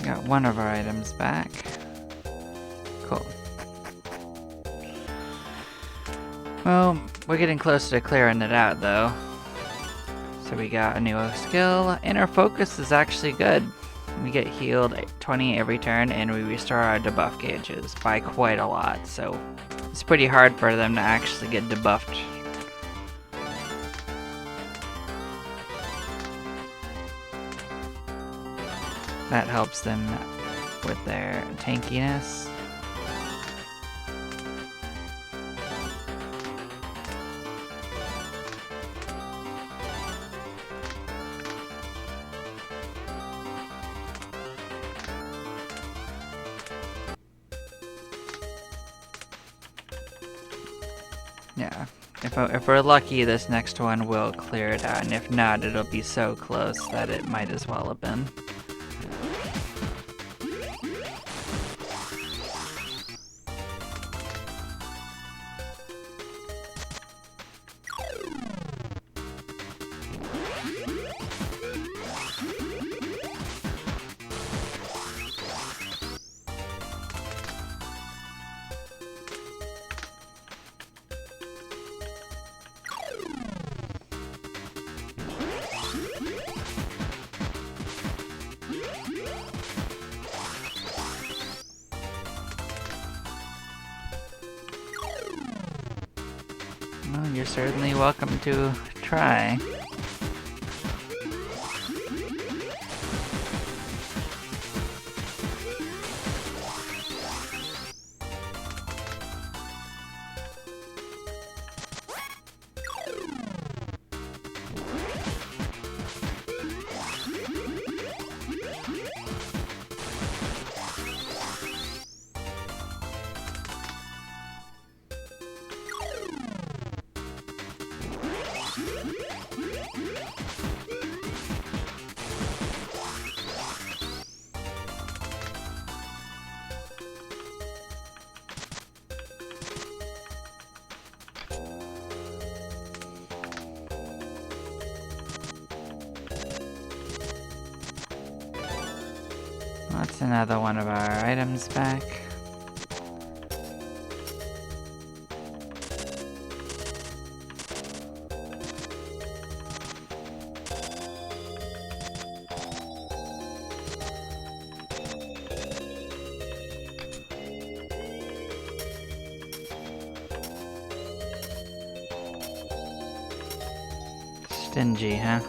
Speaker 1: Got one of our items back. Cool. Well, we're getting closer to clearing it out though. So we got a new skill. Inner focus is actually good. We get healed 20 every turn and we restore our debuff gauges by quite a lot. So it's pretty hard for them to actually get debuffed. That helps them with their tankiness. Yeah. If we're lucky, this next one will clear it out, and if not, it'll be so close that it might as well have been. Well, you're certainly welcome to try. That's another one of our items back. Stingy, huh?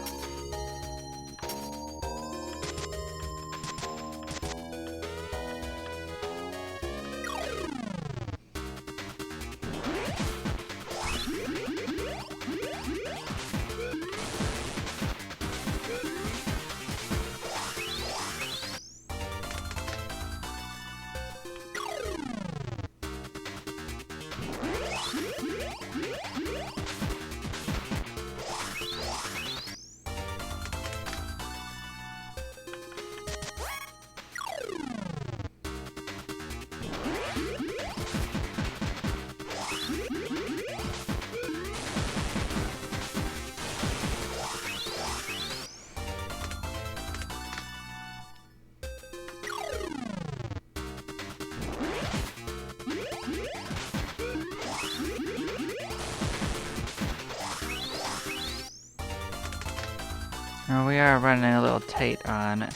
Speaker 1: Well, we are running a little tight on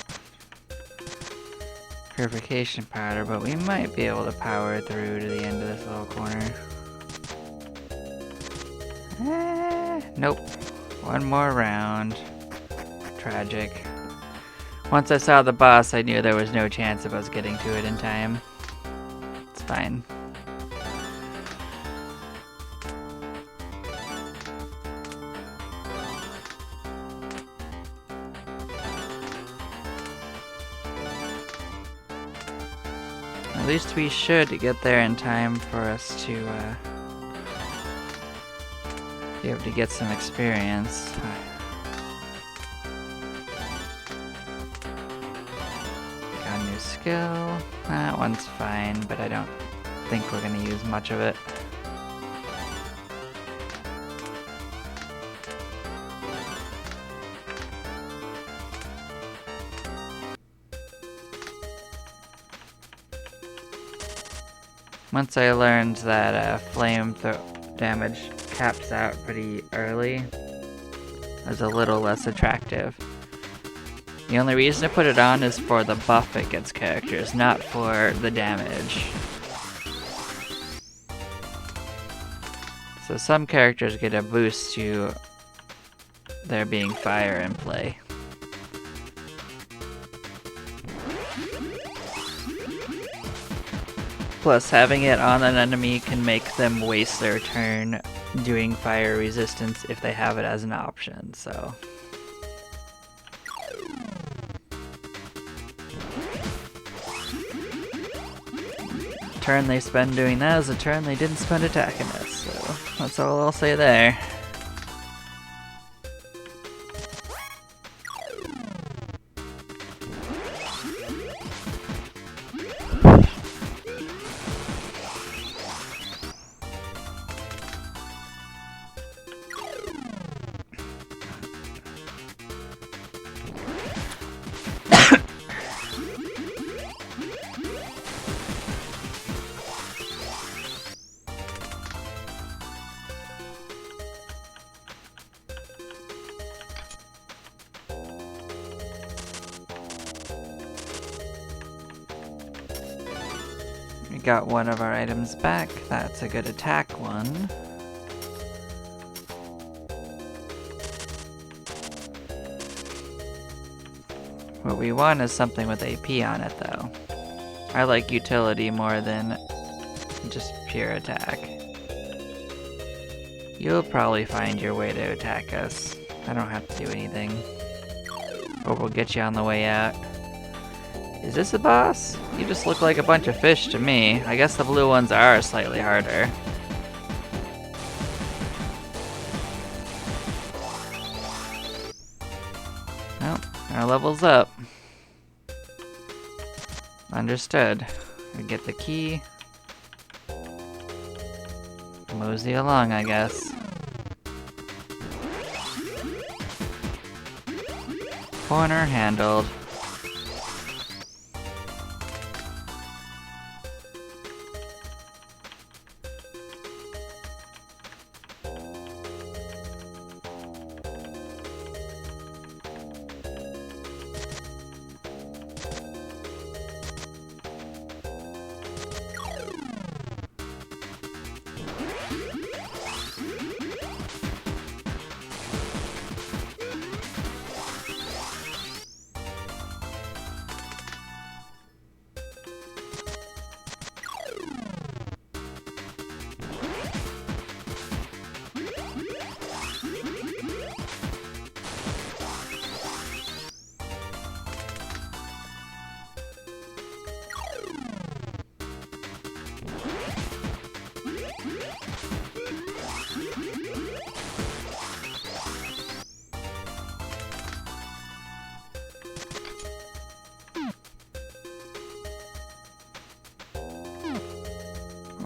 Speaker 1: purification powder, but we might be able to power through to the end of this little corner. Nope. One more round. Tragic. Once I saw the boss, I knew there was no chance of us getting to it in time. It's fine. At least we should get there in time for us to be able to get some experience. Got a new skill. That one's fine, but I don't think we're gonna use much of it. Once I learned that flame damage caps out pretty early, it was a little less attractive. The only reason to put it on is for the buff it gets characters, not for the damage. So some characters get a boost to there being fire in play. Plus, having it on an enemy can make them waste their turn doing fire resistance if they have it as an option, so. Turn they spend doing that is a turn they didn't spend attacking us, so. That's all I'll say there. We got one of our items back. That's a good attack one. What we want is something with AP on it, though. I like utility more than just pure attack. You'll probably find your way to attack us. I don't have to do anything. Or we'll get you on the way out. Is this a boss? You just look like a bunch of fish to me. I guess the blue ones are slightly harder. Well, our level's up. Understood. We get the key. Mosey along, I guess. Corner handled.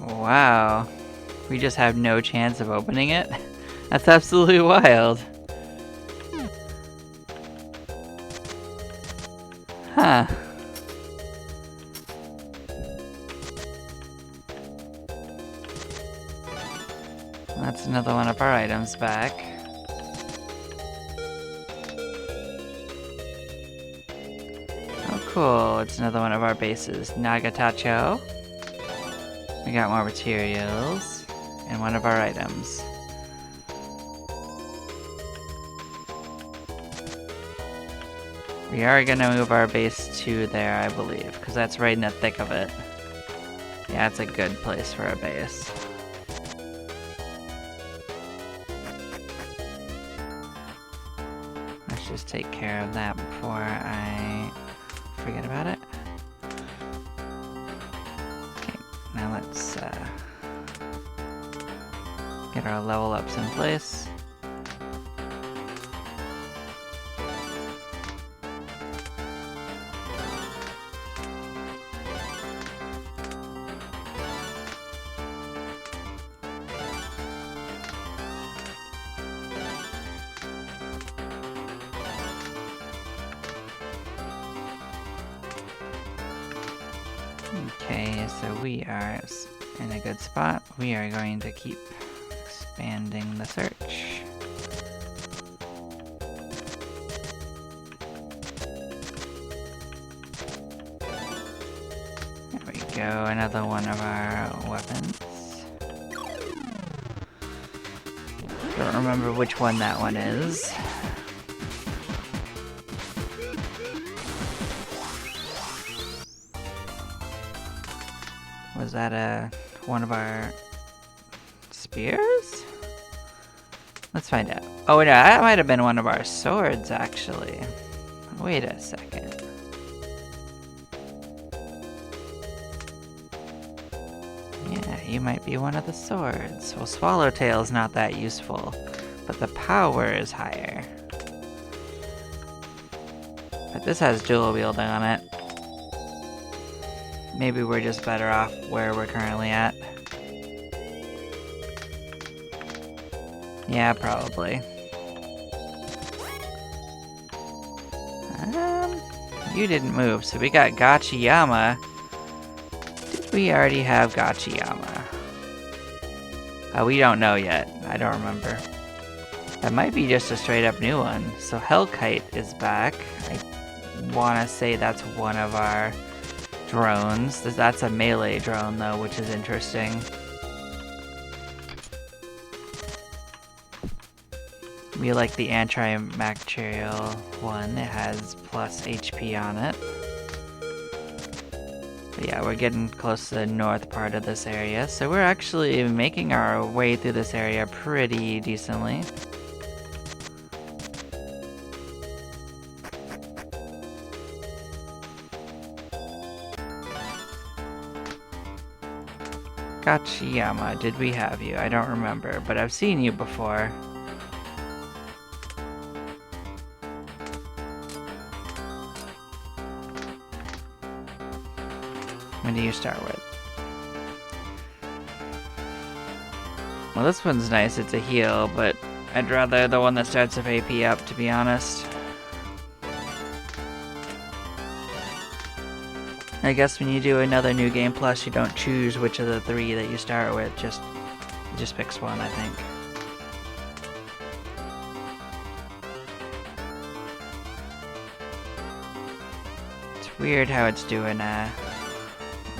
Speaker 1: Wow. We just have no chance of opening it? That's absolutely wild. Huh. That's another one of our items back. Oh cool, it's another one of our bases. Nagatacho. We got more materials, and one of our items. We are gonna move our base to there, I believe, because that's right in the thick of it. Yeah, it's a good place for a base. Let's just take care of that before I forget about it. Now let's get our level ups in place. Okay, so we are in a good spot. We are going to keep expanding the search. There we go, another one of our weapons. Don't remember which one that one is. Was that one of our spears? Let's find out. Oh no, that might have been one of our swords actually. Wait a second. Yeah, You might be one of the swords. Well, Swallowtail's not that useful, but the power is higher. But this has dual wielding on it. Maybe we're just better off where we're currently at. Yeah, probably. You didn't move, so we got Gachiyama. Did we already have Gachiyama? We don't know yet. I don't remember. That might be just a straight up new one. So Hellkite is back. I want to say that's one of our drones. That's a melee drone though, which is interesting. We like the anti-bacterial one. It has plus HP on it. But yeah, we're getting close to the north part of this area, so we're actually making our way through this area pretty decently. Gachiyama, did we have you? I don't remember, but I've seen you before. When do you start with? Well, this one's nice, it's a heal, but I'd rather the one that starts with AP up, to be honest. I guess when you do another New Game Plus, you don't choose which of the three that you start with, just picks one, I think. It's weird how it's doing a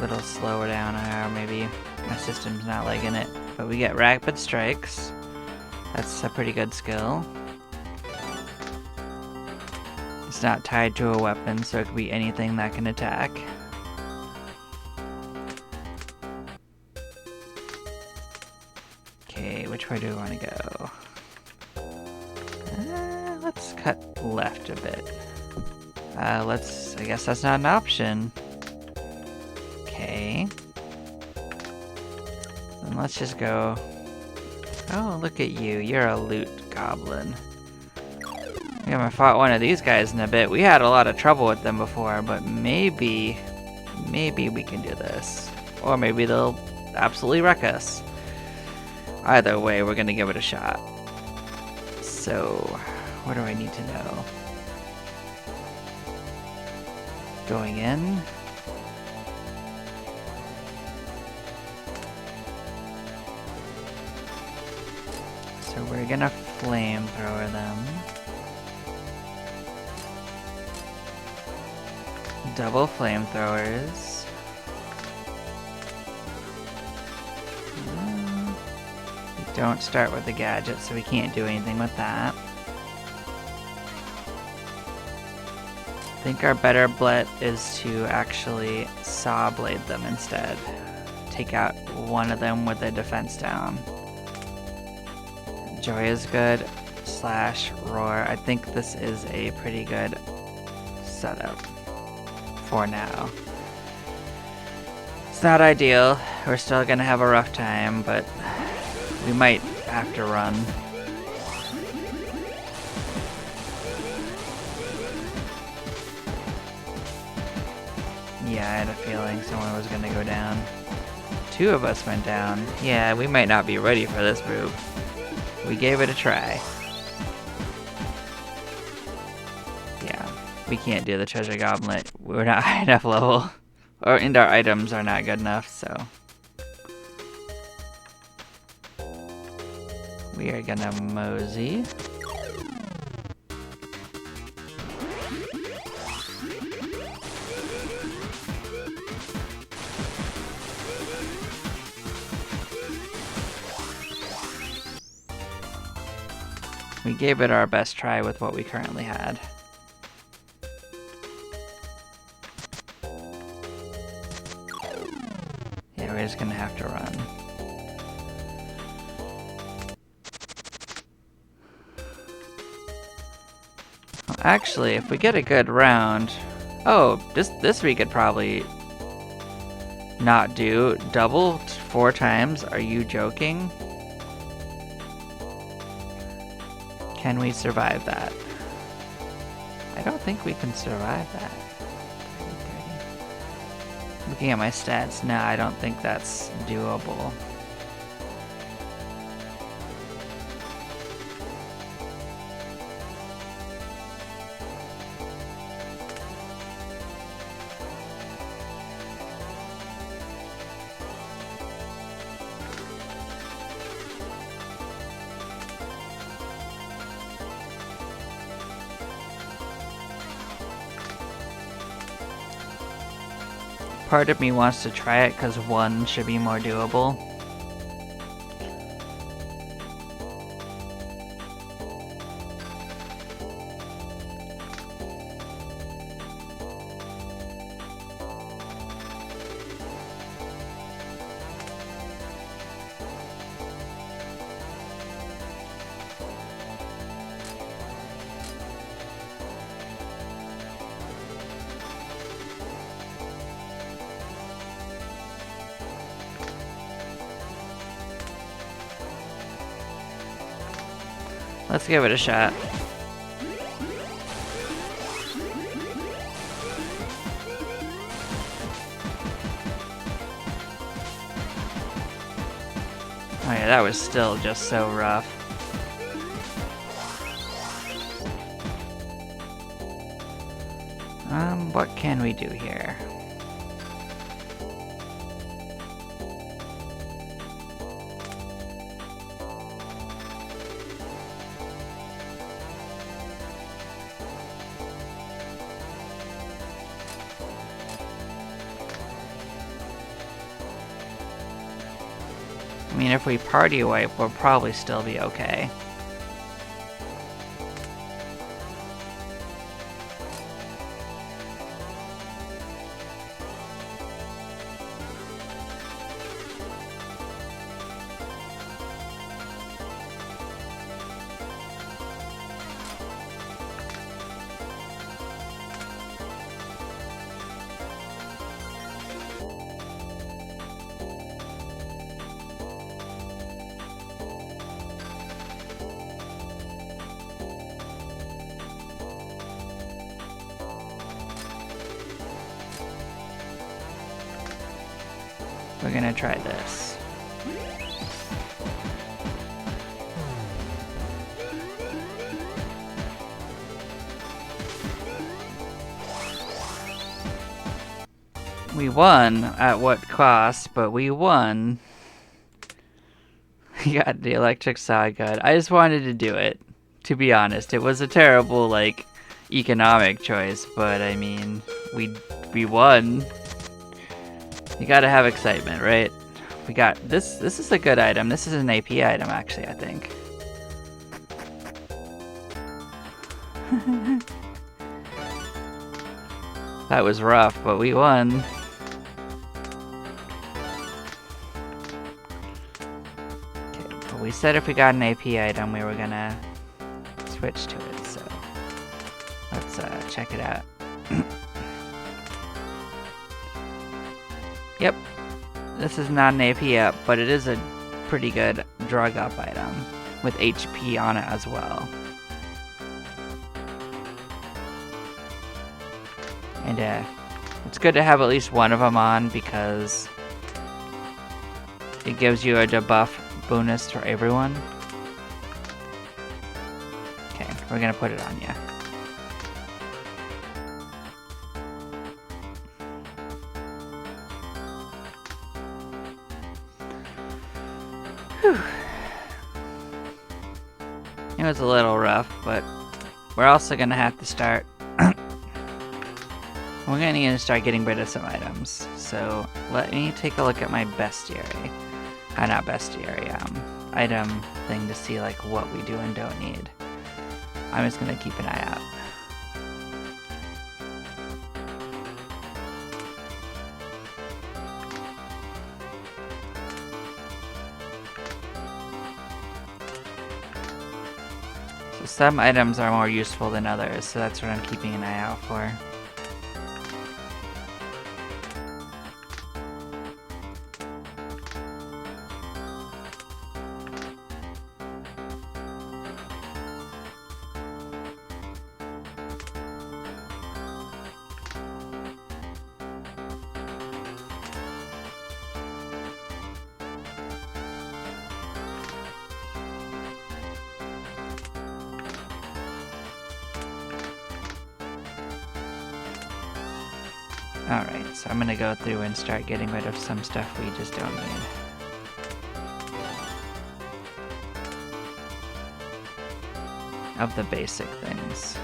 Speaker 1: little slower down, or maybe my system's not liking it. But we get Rapid Strikes. That's a pretty good skill. It's not tied to a weapon, so it could be anything that can attack. Okay, which way do we want to go? Let's cut left a bit. I guess that's not an option. Okay. Then let's just go. Oh, look at you. You're a loot goblin. We haven't fought one of these guys in a bit. We had a lot of trouble with them before, but maybe we can do this. Or maybe they'll absolutely wreck us. Either way, we're gonna give it a shot. So, what do I need to know? Going in. So we're gonna flamethrower them. Double flamethrowers. We don't start with the gadget, so we can't do anything with that. I think our better bet is to actually saw blade them instead. Take out one of them with their defense down. Joy is good, slash roar. I think this is a pretty good setup for now. It's not ideal. We're still gonna have a rough time, but we might have to run. Yeah, I had a feeling someone was gonna go down. Two of us went down. Yeah, we might not be ready for this move. We gave it a try. Yeah, we can't do the treasure goblet. We're not high enough level. And our items are not good enough, so. We are gonna mosey. We gave it our best try with what we currently had. Yeah, we're just gonna have to run. Well, actually, if we get a good round... Oh, this we could probably not do double 4 times? Are you joking? Can we survive that? I don't think we can survive that. 30. Looking at my stats, no, I don't think that's doable. Part of me wants to try it because 1 should be more doable. Let's give it a shot. Oh yeah, that was still just so rough. What can we do here? I mean, if we party wipe, we'll probably still be okay. We're gonna try this. We won at what cost, but we won. Yeah, the electric saw good. I just wanted to do it, to be honest. It was a terrible, like, economic choice, but I mean, we won. You gotta have excitement, right? We got this. This is a good item. This is an AP item, actually, I think. That was rough, but we won. Okay, but we said if we got an AP item, we were gonna switch to it, so let's check it out. Yep, this is not an AP up, but it is a pretty good drug up item with HP on it as well. And it's good to have at least one of them on because it gives you a debuff bonus for everyone. Okay, we're gonna put it on you. It was a little rough, but we're also gonna have to start. We're gonna need to start getting rid of some items. So let me take a look at my bestiary. Not bestiary, item thing to see like what we do and don't need. I'm just gonna keep an eye out. Some items are more useful than others, so that's what I'm keeping an eye out for. Alright, so I'm gonna go through and start getting rid of some stuff we just don't need. Of the basic things.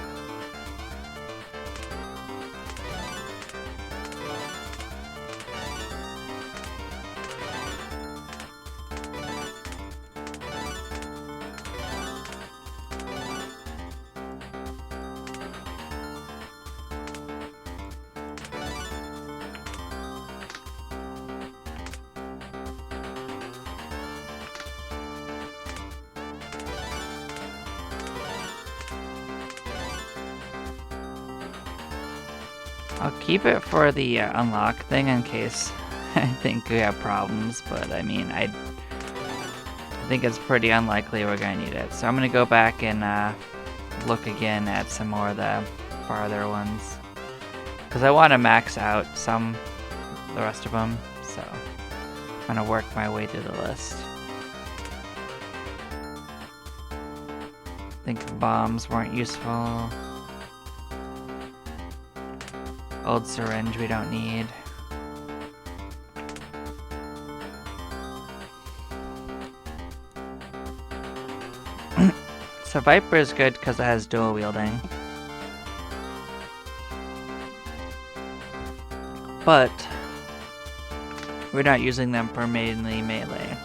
Speaker 1: I'll keep it for the unlock thing in case I think we have problems, but I mean, I think it's pretty unlikely we're gonna need it. So I'm gonna go back and look again at some more of the farther ones. Because I want to max out the rest of them, so I'm gonna work my way through the list. I think bombs weren't useful. Old syringe we don't need. So Viper is good because it has dual wielding. But we're not using them for mainly melee.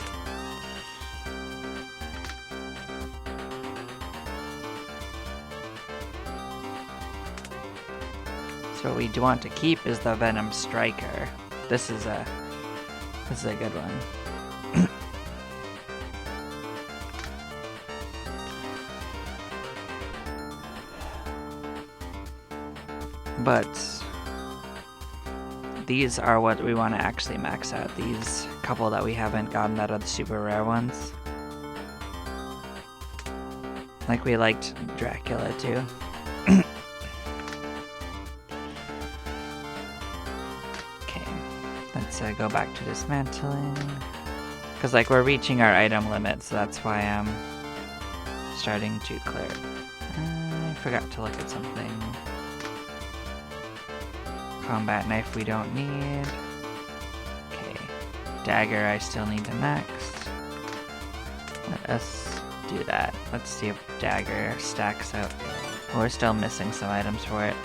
Speaker 1: So what we do want to keep is the Venom Striker. This is a good one. But these are what we want to actually max out. These couple that we haven't gotten that are the super rare ones. Like we liked Dracula too. Let's go back to dismantling. Because like we're reaching our item limit, so that's why I'm starting to clear. I forgot to look at something. Combat knife we don't need. Okay. Dagger I still need to max. Let us do that. Let's see if dagger stacks out. Oh, we're still missing some items for it.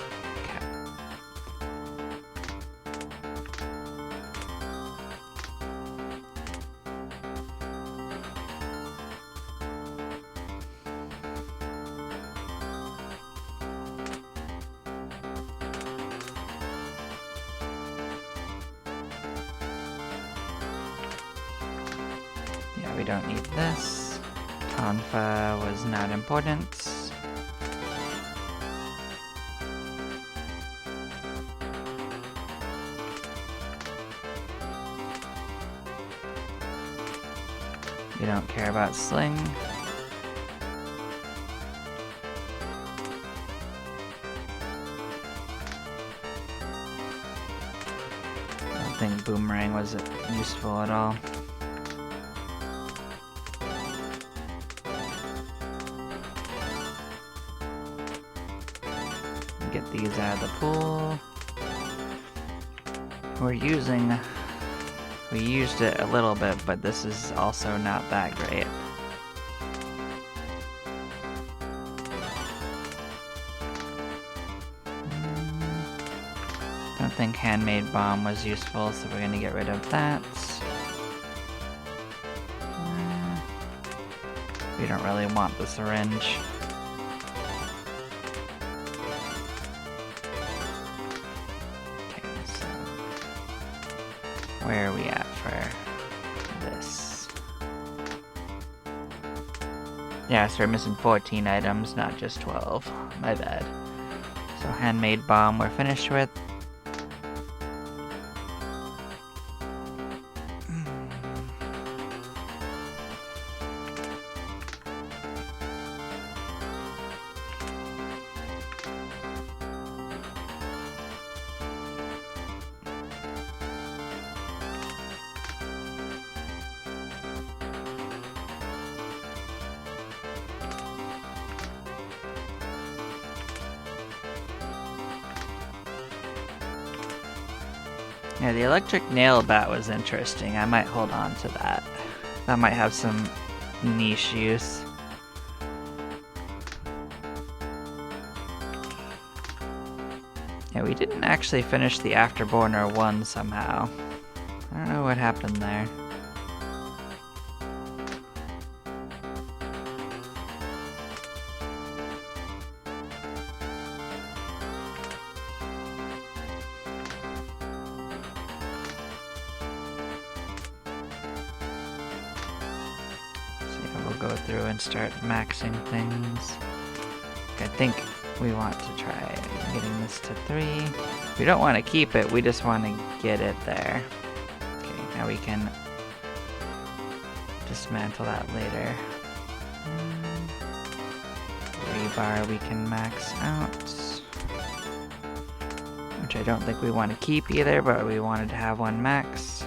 Speaker 1: Yeah, we don't need this. Tonfa was not important. We don't care about sling. I don't think boomerang was useful at all. Get these out of the pool. We used it a little bit, but this is also not that great. Don't think handmade bomb was useful, so we're gonna get rid of that. We don't really want the syringe. Where are we at for this? Yeah, so we're missing 14 items, not just 12. My bad. So handmade bomb we're finished with. Yeah, the electric nail bat was interesting. I might hold on to that. That might have some niche use. Yeah, we didn't actually finish the Afterburner 1 somehow. I don't know what happened there. Go through and start maxing things. I think we want to try getting this to 3. We don't want to keep it, we just want to get it there. Okay, now we can dismantle that later. Rebar we can max out. Which I don't think we want to keep either, but we wanted to have one max.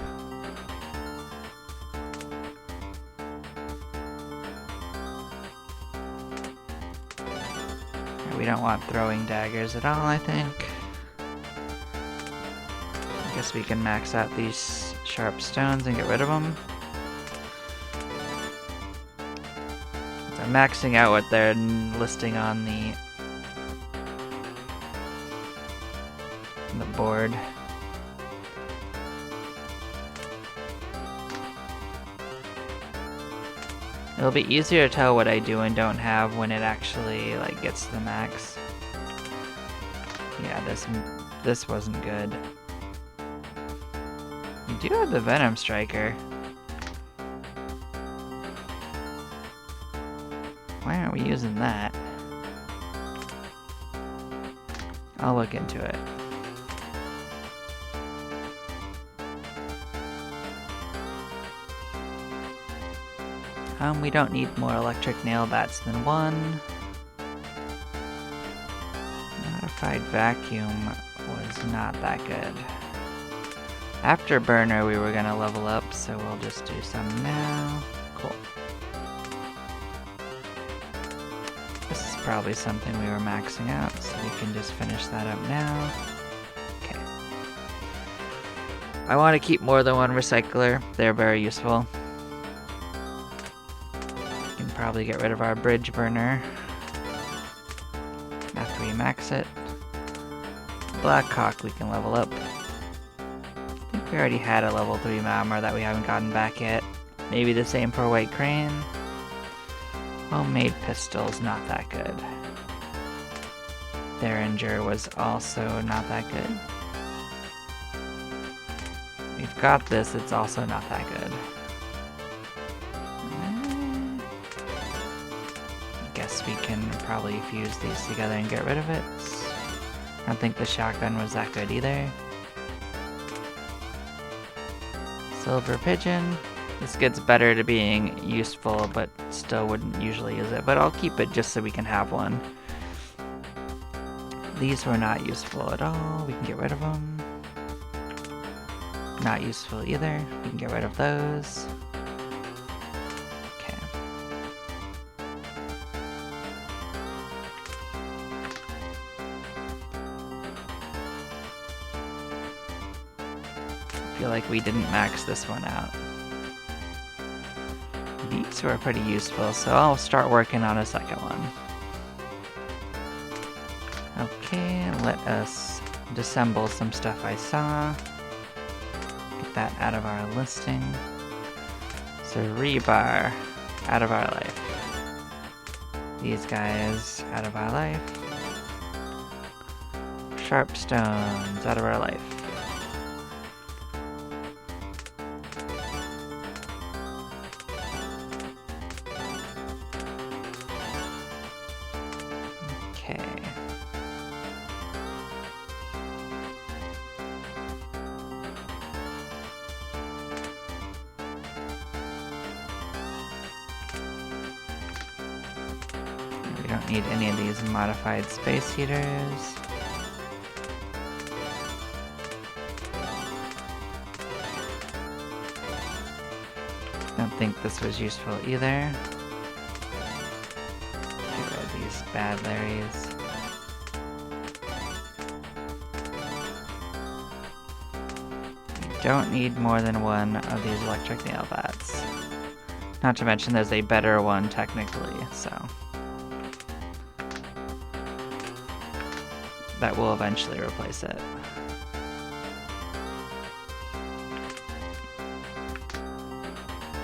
Speaker 1: We don't want throwing daggers at all, I think. I guess we can max out these sharp stones and get rid of them. I'm maxing out what they're listing on the board. It'll be easier to tell what I do and don't have when it actually like gets to the max. Yeah, this wasn't good. We do have the Venom Striker. Why aren't we using that? I'll look into it. We don't need more electric nail bats than 1. Modified vacuum was not that good. Afterburner we were gonna level up, so we'll just do some now. Cool. This is probably something we were maxing out, so we can just finish that up now. Okay. I want to keep more than one recycler. They're very useful. Probably get rid of our bridge burner after we max it. Blackhawk we can level up. I think we already had a level 3 Mammoth that we haven't gotten back yet. Maybe the same for White Crane. Homemade pistol's not that good. Derringer was also not that good. We've got this, it's also not that good. Guess we can probably fuse these together and get rid of it. I don't think the shotgun was that good either. Silver Pigeon. This gets better to being useful, but still wouldn't usually use it. But I'll keep it just so we can have one. These were not useful at all. We can get rid of them. Not useful either. We can get rid of those. I feel like we didn't max this one out. These were pretty useful, so I'll start working on a second one. Okay, let us disassemble some stuff I saw. Get that out of our listing. So rebar, out of our life. These guys, out of our life. Sharp stones, out of our life. Okay. We don't need any of these modified space heaters. Don't think this was useful either. Get rid of these bad Larrys. don't need more than one of these electric nail bats. Not to mention there's a better one technically, so that will eventually replace it.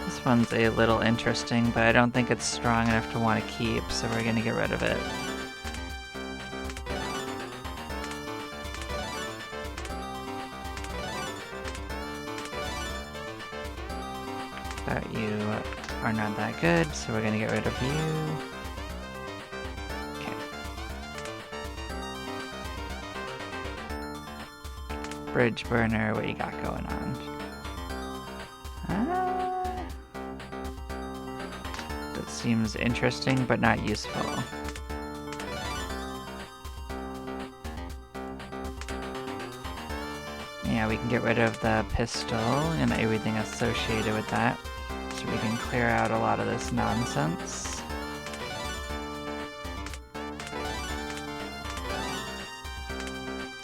Speaker 1: This one's a little interesting, but I don't think it's strong enough to want to keep, so we're gonna get rid of it. But you are not that good, so we're gonna get rid of you. Okay. Bridge burner, what you got going on? That seems interesting, but not useful. Yeah, we can get rid of the pistol and everything associated with that. So we can clear out a lot of this nonsense.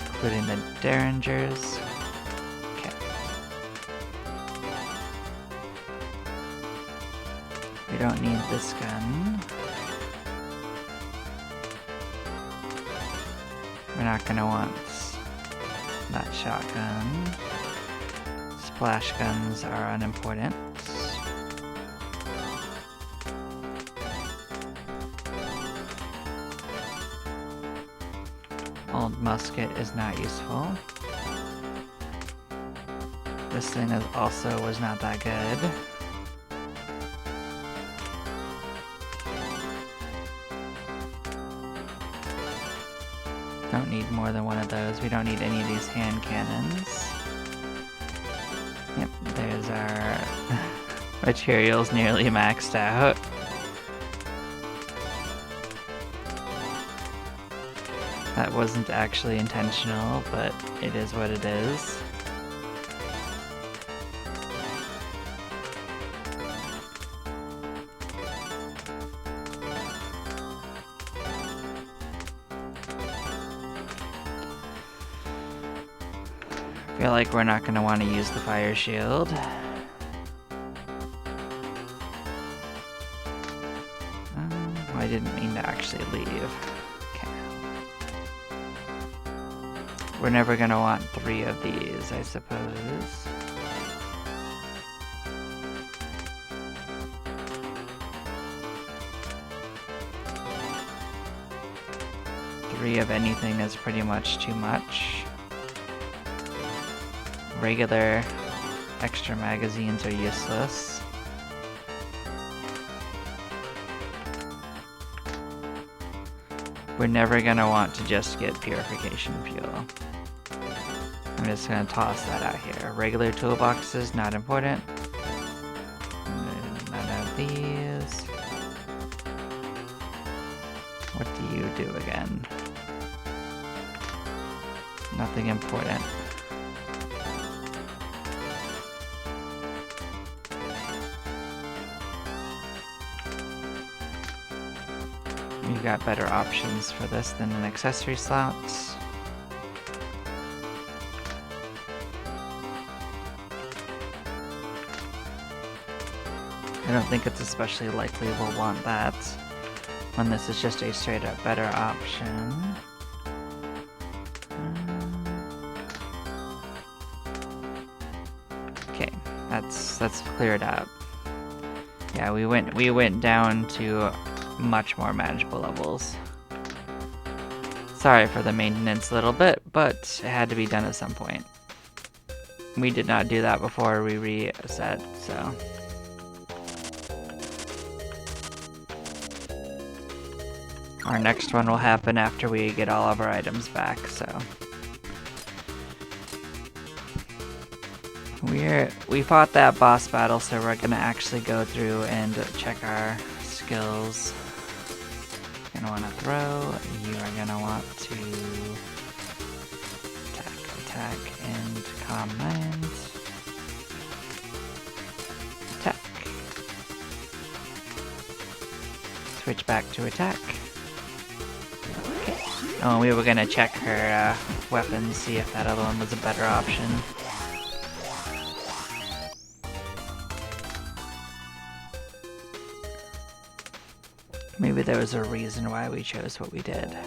Speaker 1: Including the derringers. Okay. We don't need this gun. We're not gonna want that shotgun. Splash guns are unimportant. Old musket is not useful. This thing also was not that good. Don't need more than one of those. We don't need any of these hand cannons. Yep, there's our materials nearly maxed out. That wasn't actually intentional, but it is what it is. I feel like we're not going to want to use the fire shield. I didn't mean to actually leave. Okay. We're never going to want 3 of these, I suppose. Three of anything is pretty much too much. Regular extra magazines are useless. We're never gonna want to just get purification fuel. I'm just gonna toss that out here. Regular toolboxes, not important. None of these. What do you do again? Nothing important. You've got better options for this than an accessory slot. I don't think it's especially likely we'll want that when this is just a straight up better option. Okay, that's cleared up. Yeah, we went down to much more manageable levels. Sorry for the maintenance a little bit, but it had to be done at some point. We did not do that before we reset, so. Our next one will happen after we get all of our items back, so. We fought that boss battle, so we're gonna actually go through and check our skills. You're gonna want to throw, you are gonna want to attack, and comment. Attack. Switch back to attack. Okay. Oh, we were gonna check her weapons, see if that other one was a better option. Maybe there was a reason why we chose what we did.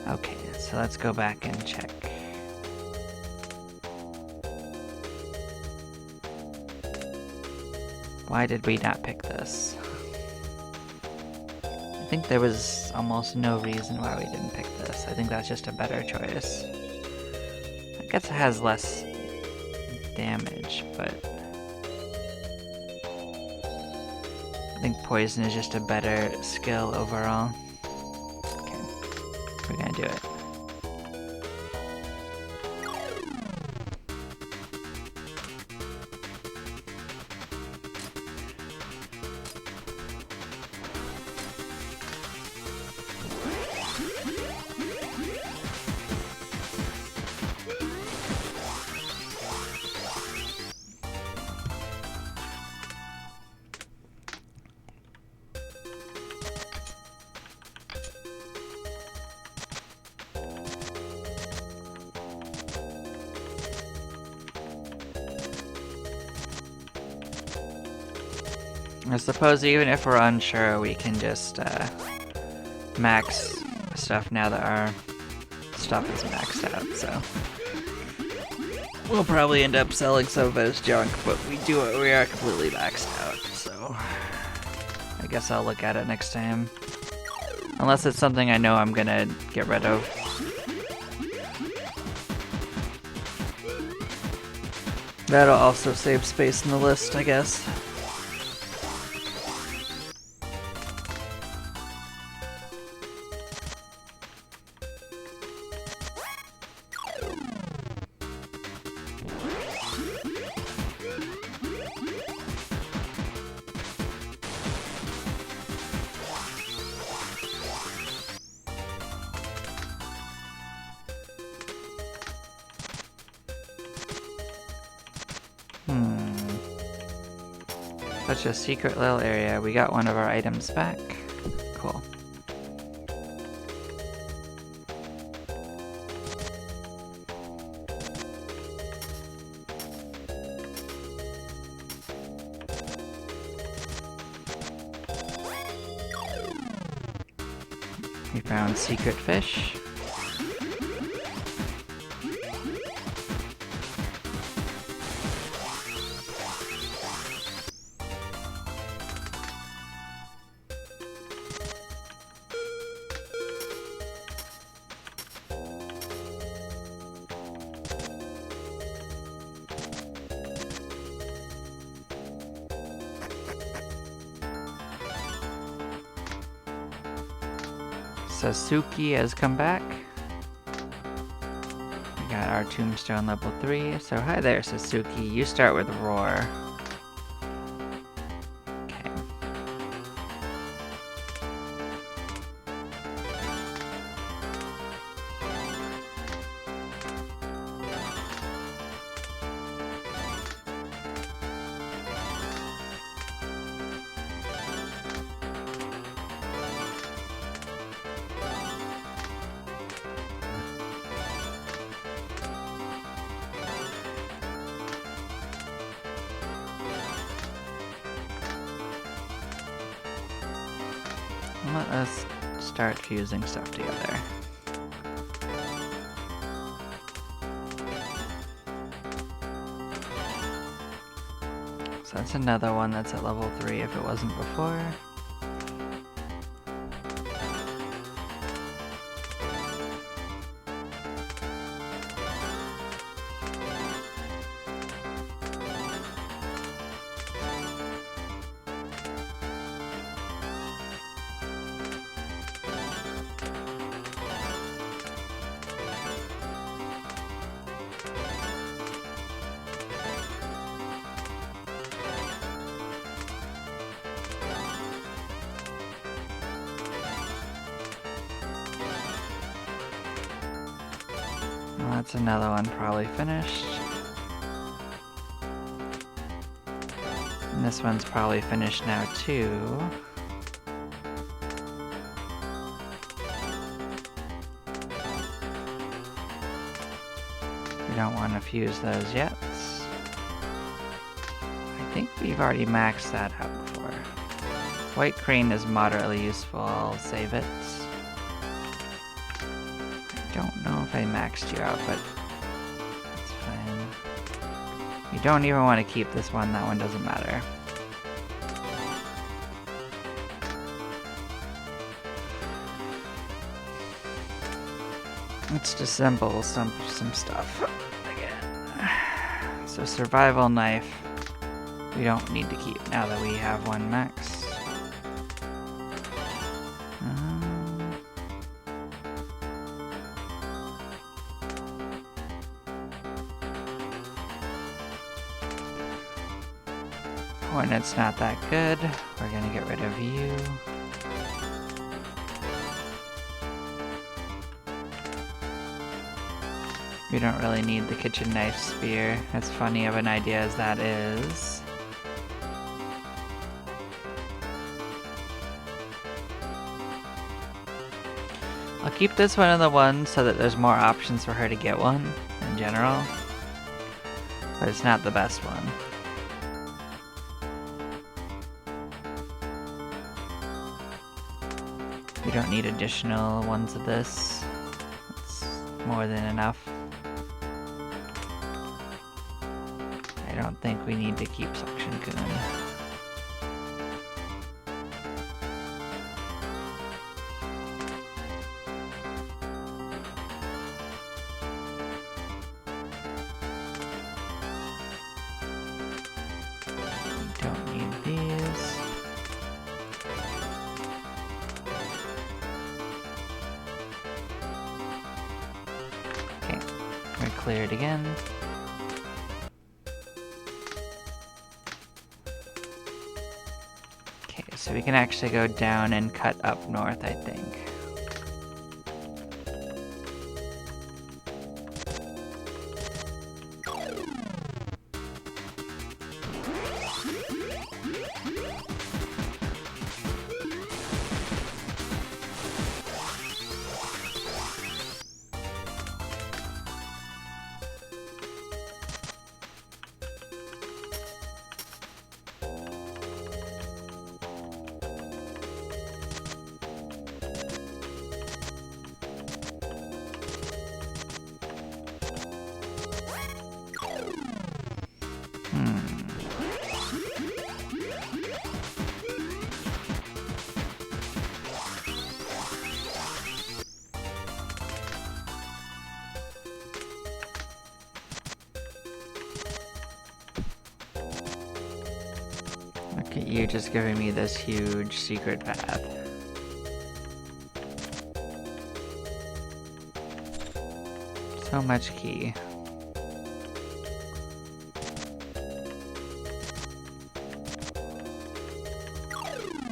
Speaker 1: Okay, so let's go back and check. Why did we not pick this? I think there was almost no reason why we didn't pick this. I think that's just a better choice. I guess it has less damage, but I think poison is just a better skill overall. Okay, we're gonna do it. I suppose even if we're unsure, we can just max stuff now that our stuff is maxed out, so we'll probably end up selling some of it as junk, but we are completely maxed out, so I guess I'll look at it next time. Unless it's something I know I'm gonna get rid of. That'll also save space in the list, I guess. Such a secret little area. We got one of our items back. Cool. We found secret fish. Sasuke has come back. We got our tombstone level 3. So hi there, Sasuke. You start with Roar. Okay. Let us start fusing stuff together. So that's another one that's at level 3 if it wasn't before. Well, that's another one probably finished. And this one's probably finished now too. We don't want to fuse those yet. think we've already maxed that out before. White crane is moderately useful. I'll save it. I don't know if I maxed you out, but that's fine. You don't even want to keep this one. That one doesn't matter. Let's disassemble some stuff again. So survival knife, we don't need to keep now that we have one max. Hornet's not that good. We're gonna get rid of you. We don't really need the kitchen knife spear, as funny of an idea as that is. I'll keep this one in the one so that there's more options for her to get one in general, but it's not the best one. We don't need additional ones of this. It's more than enough. I don't think we need to keep suction goon. We don't need these. Okay, we're cleared again. So we can actually go down and cut up north, I think. Look at you just giving me this huge secret path. So much key.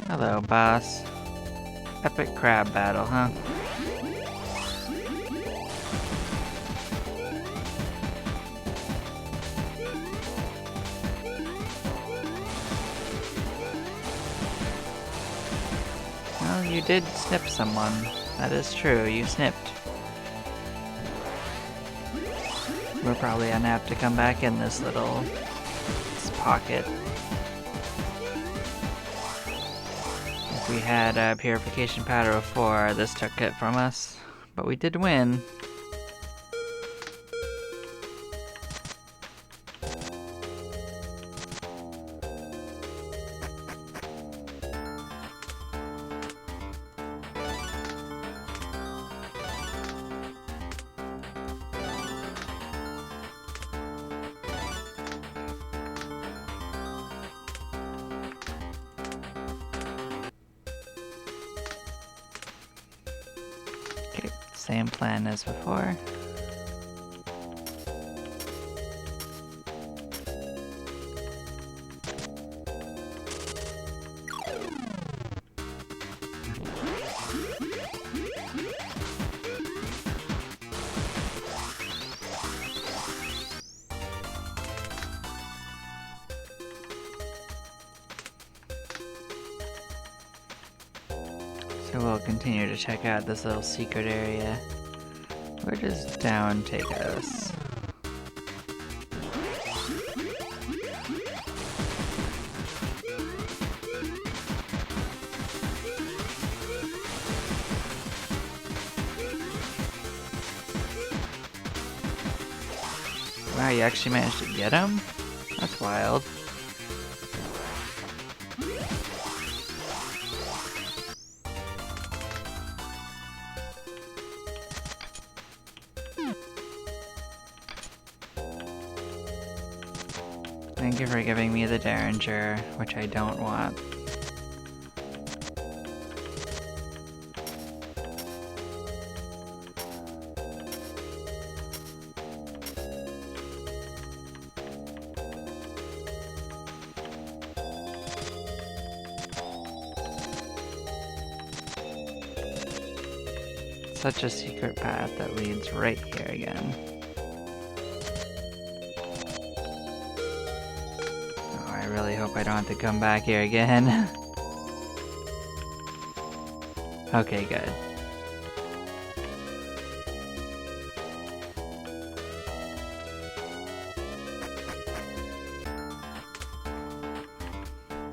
Speaker 1: Hello, boss. Epic crab battle, huh? Well, you did snip someone. That is true, you snipped. We're probably gonna have to come back in this pocket. If we had a purification powder before, this took it from us. But we did win. Okay, same plan as before. So we'll continue to check out this little secret area. Where does down take us? Wow, you actually managed to get him? That's wild. Thank you for giving me the Derringer, which I don't want. Such a secret path that leads right here again. Oh, I really hope I don't have to come back here again. Okay, good.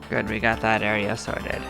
Speaker 1: Good, we got that area sorted.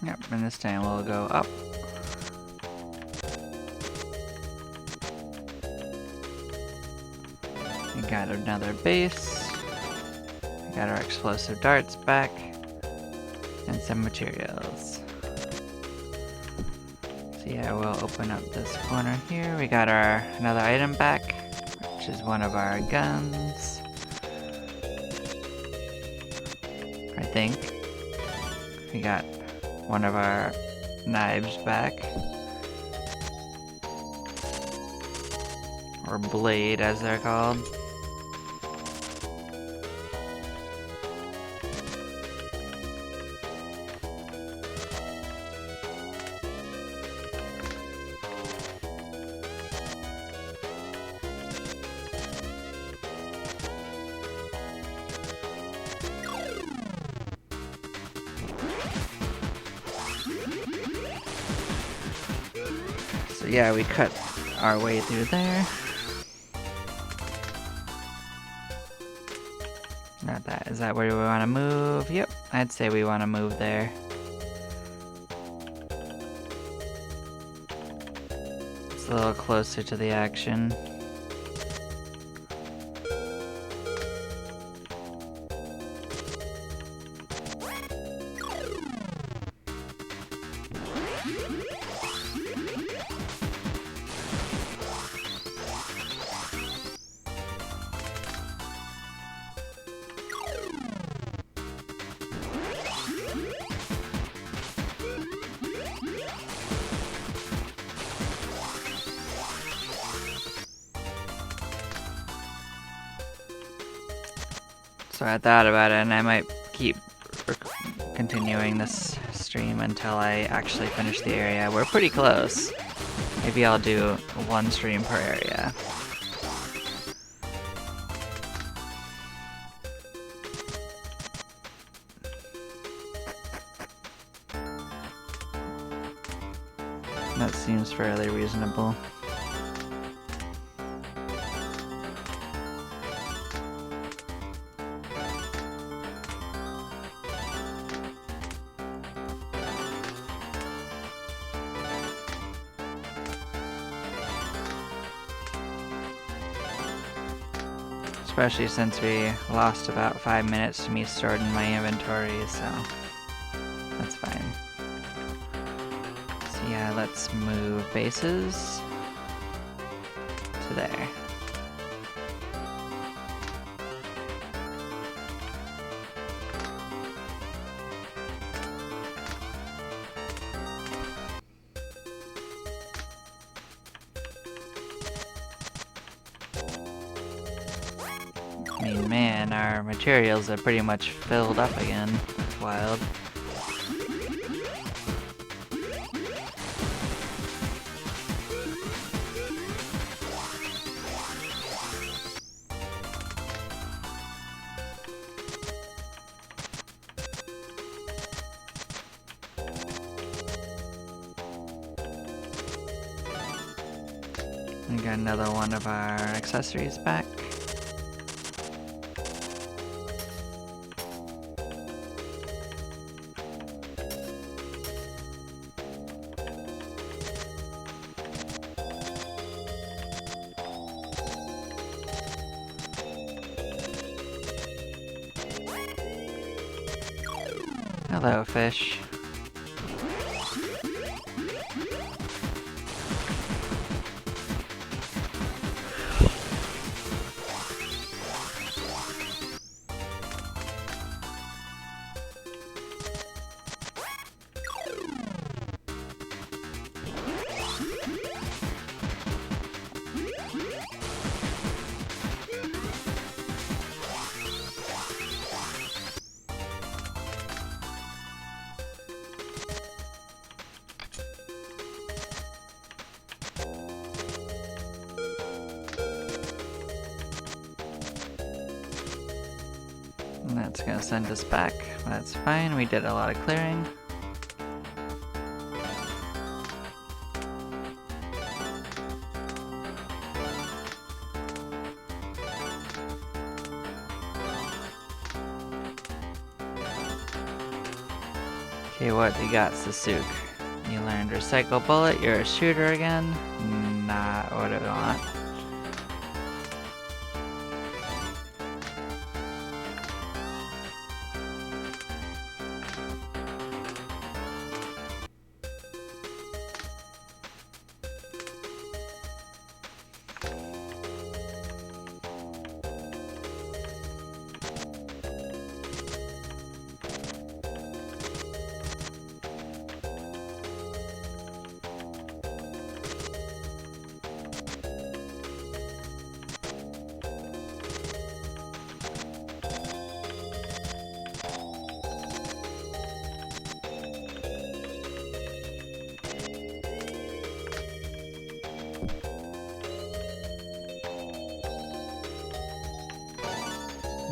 Speaker 1: Yep, and this time we'll go up. We got another base. We got our explosive darts back. And some materials. So yeah, we'll open up this corner here. We got our another item back, which is one of our guns. I think. We got one of our knives back. Or blade, as they're called. So yeah, we cut our way through there. Not that. Is that where we want to move? Yep, I'd say we want to move there. It's a little closer to the action. So I thought about it, and I might keep continuing this stream until I actually finish the area. We're pretty close. Maybe I'll do one stream per area. That seems fairly reasonable. Especially since we lost about 5 minutes to me sorting my inventory, so that's fine. So yeah, let's move bases to there. I mean, man, our materials are pretty much filled up again. It's wild. We got another one of our accessories back. Hello, fish. And that's gonna send us back. That's fine, we did a lot of clearing. Okay, what do you got, Sasuke? You learned recycle bullet, you're a shooter again? Not what I want.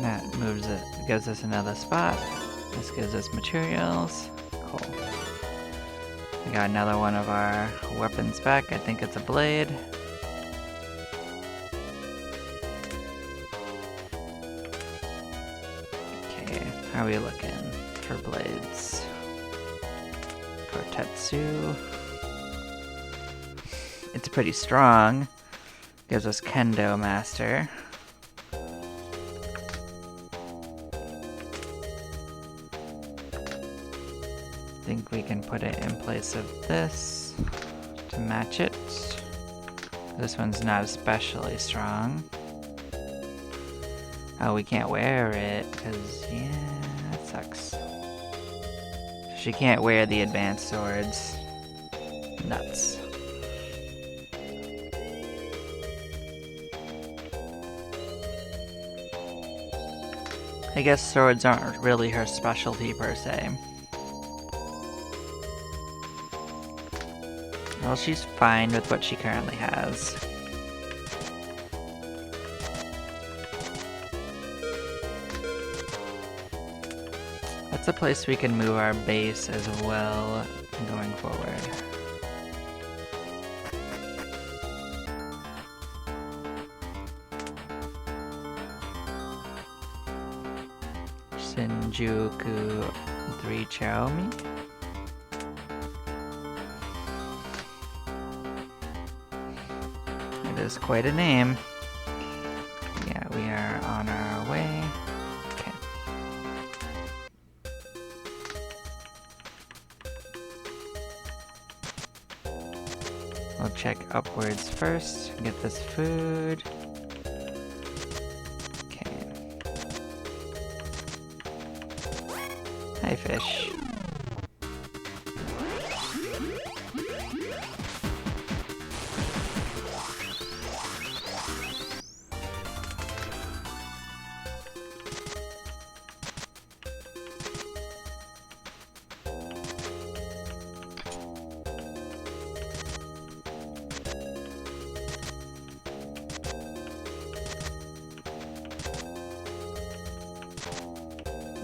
Speaker 1: That moves it, gives us another spot. This gives us materials. Cool. We got another one of our weapons back. I think it's a blade. Okay, how are we looking for blades? For Tetsu. It's pretty strong. Gives us Kendo Master. I think we can put it in place of this to match it. This one's not especially strong. Oh, we can't wear it because, yeah, that sucks. She can't wear the advanced swords. Nuts. I guess swords aren't really her specialty per se. Well, she's fine with what she currently has. That's a place we can move our base as well going forward. Shinjuku 3 Chaomi. It is quite a name. Yeah, we are on our way. Okay. We'll check upwards first, get this food. Okay. Hi, fish.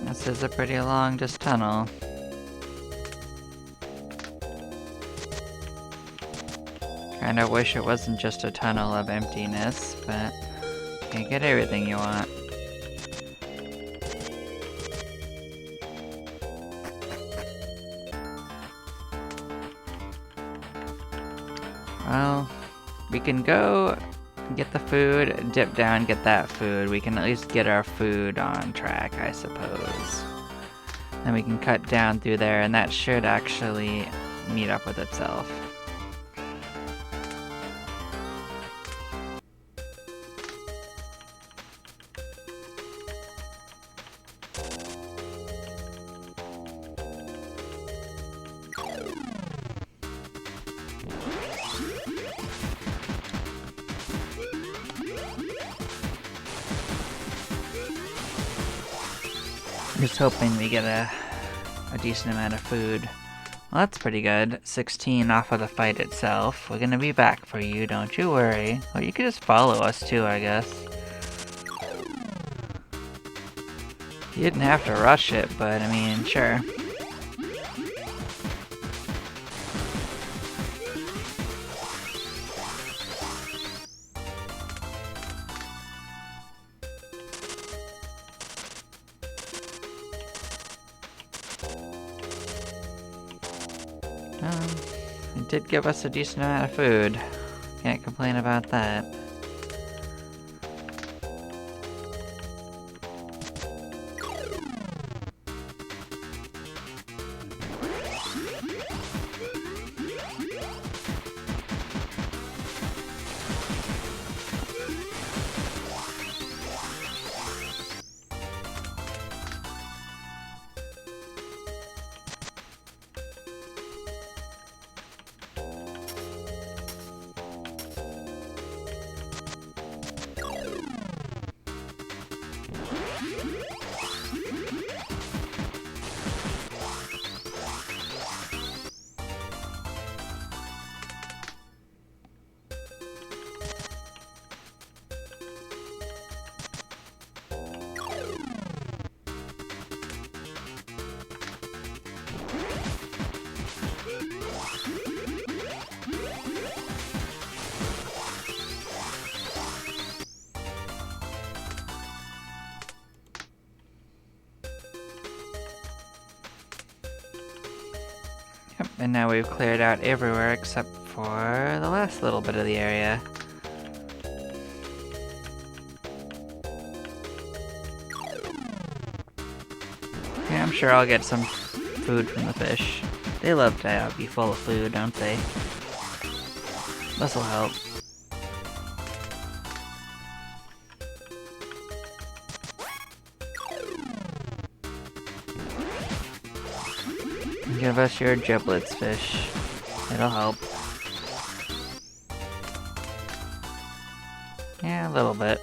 Speaker 1: This is a pretty long just tunnel. Kinda wish it wasn't just a tunnel of emptiness, but you can't get everything you want. Well, we can go get the food, dip down, get that food. We can at least get our food on track, I suppose. Then we can cut down through there, and that should actually meet up with itself. Just hoping we get a decent amount of food. Well, that's pretty good. 16 off of the fight itself. We're gonna be back for you, don't you worry. Or you could just follow us too, I guess. You didn't have to rush it, but I mean, sure. It did give us a decent amount of food. Can't complain about that. And now we've cleared out everywhere except for the last little bit of the area. Yeah, I'm sure I'll get some food from the fish. They love to be full of food, don't they? This'll help. Give us your giblets, fish. It'll help. Yeah, a little bit.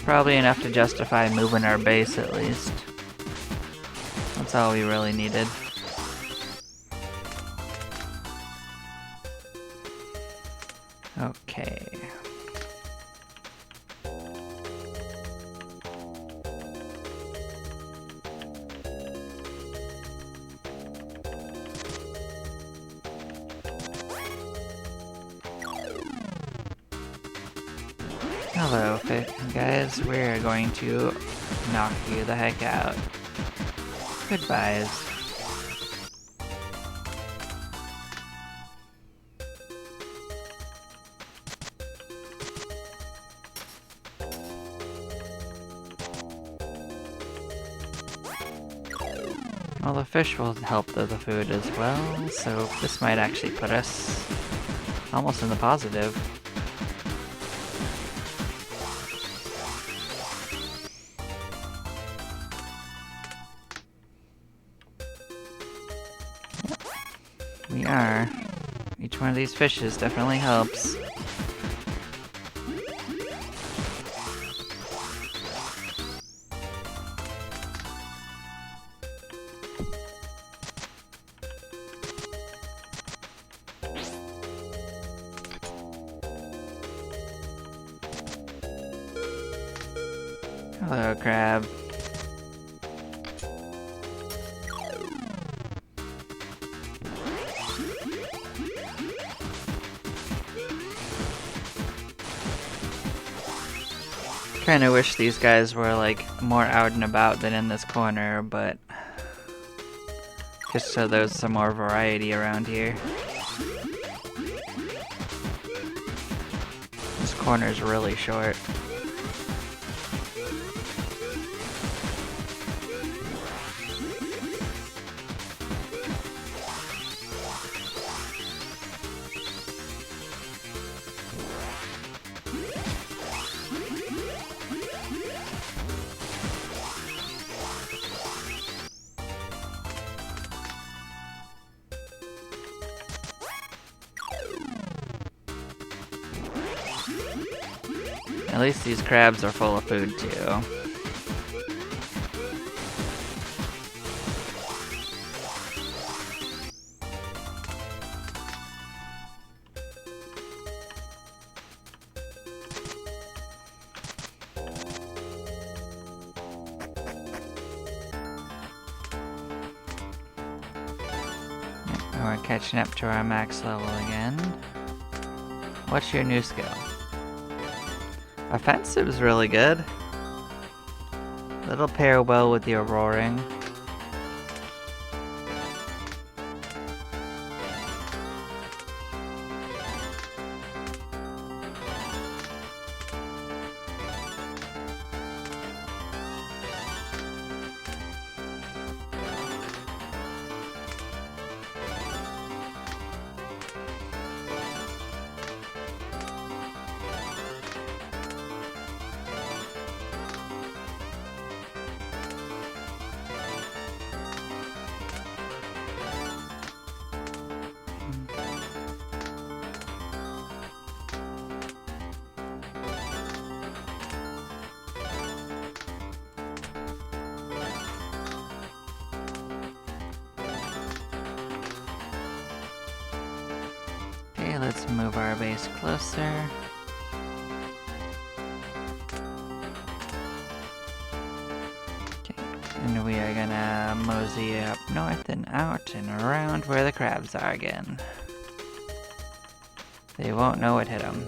Speaker 1: Probably enough to justify moving our base at least. That's all we really needed. Okay. Hello, guys. We're going to knock you the heck out. Goodbyes. Well, the fish will help the food as well, so this might actually put us almost in the positive. We are. Each one of these fishes definitely helps. Hello, crab. Kinda wish these guys were like more out and about than in this corner, but just so there's some more variety around here. This corner's really short. At least these crabs are full of food too. We're catching up to our max level again. What's your new skill? Offensive's really good. That'll pair well with your roaring. Okay, let's move our base closer. Okay, and we are gonna mosey up north and out and around where the crabs are again. They won't know what hit them.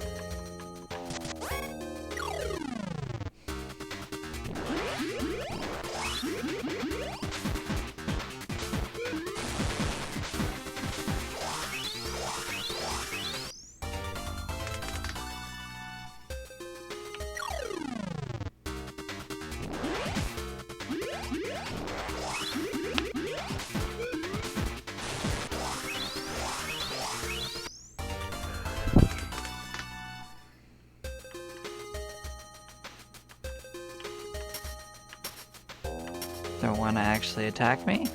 Speaker 1: Don't want to actually attack me?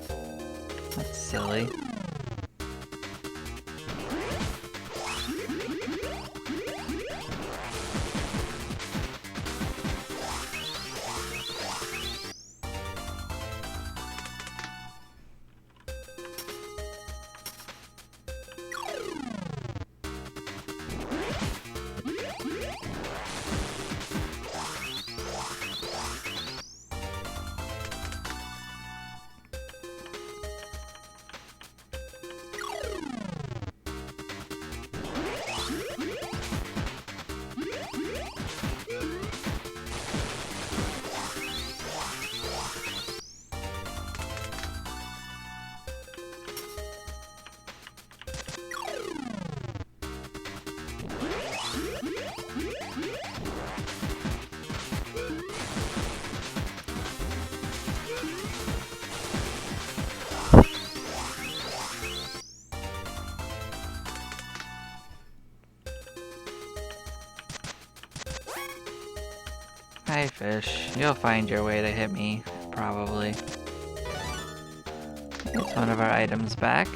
Speaker 1: That's silly. Hi, fish. You'll find your way to hit me, probably. It's one of our items back.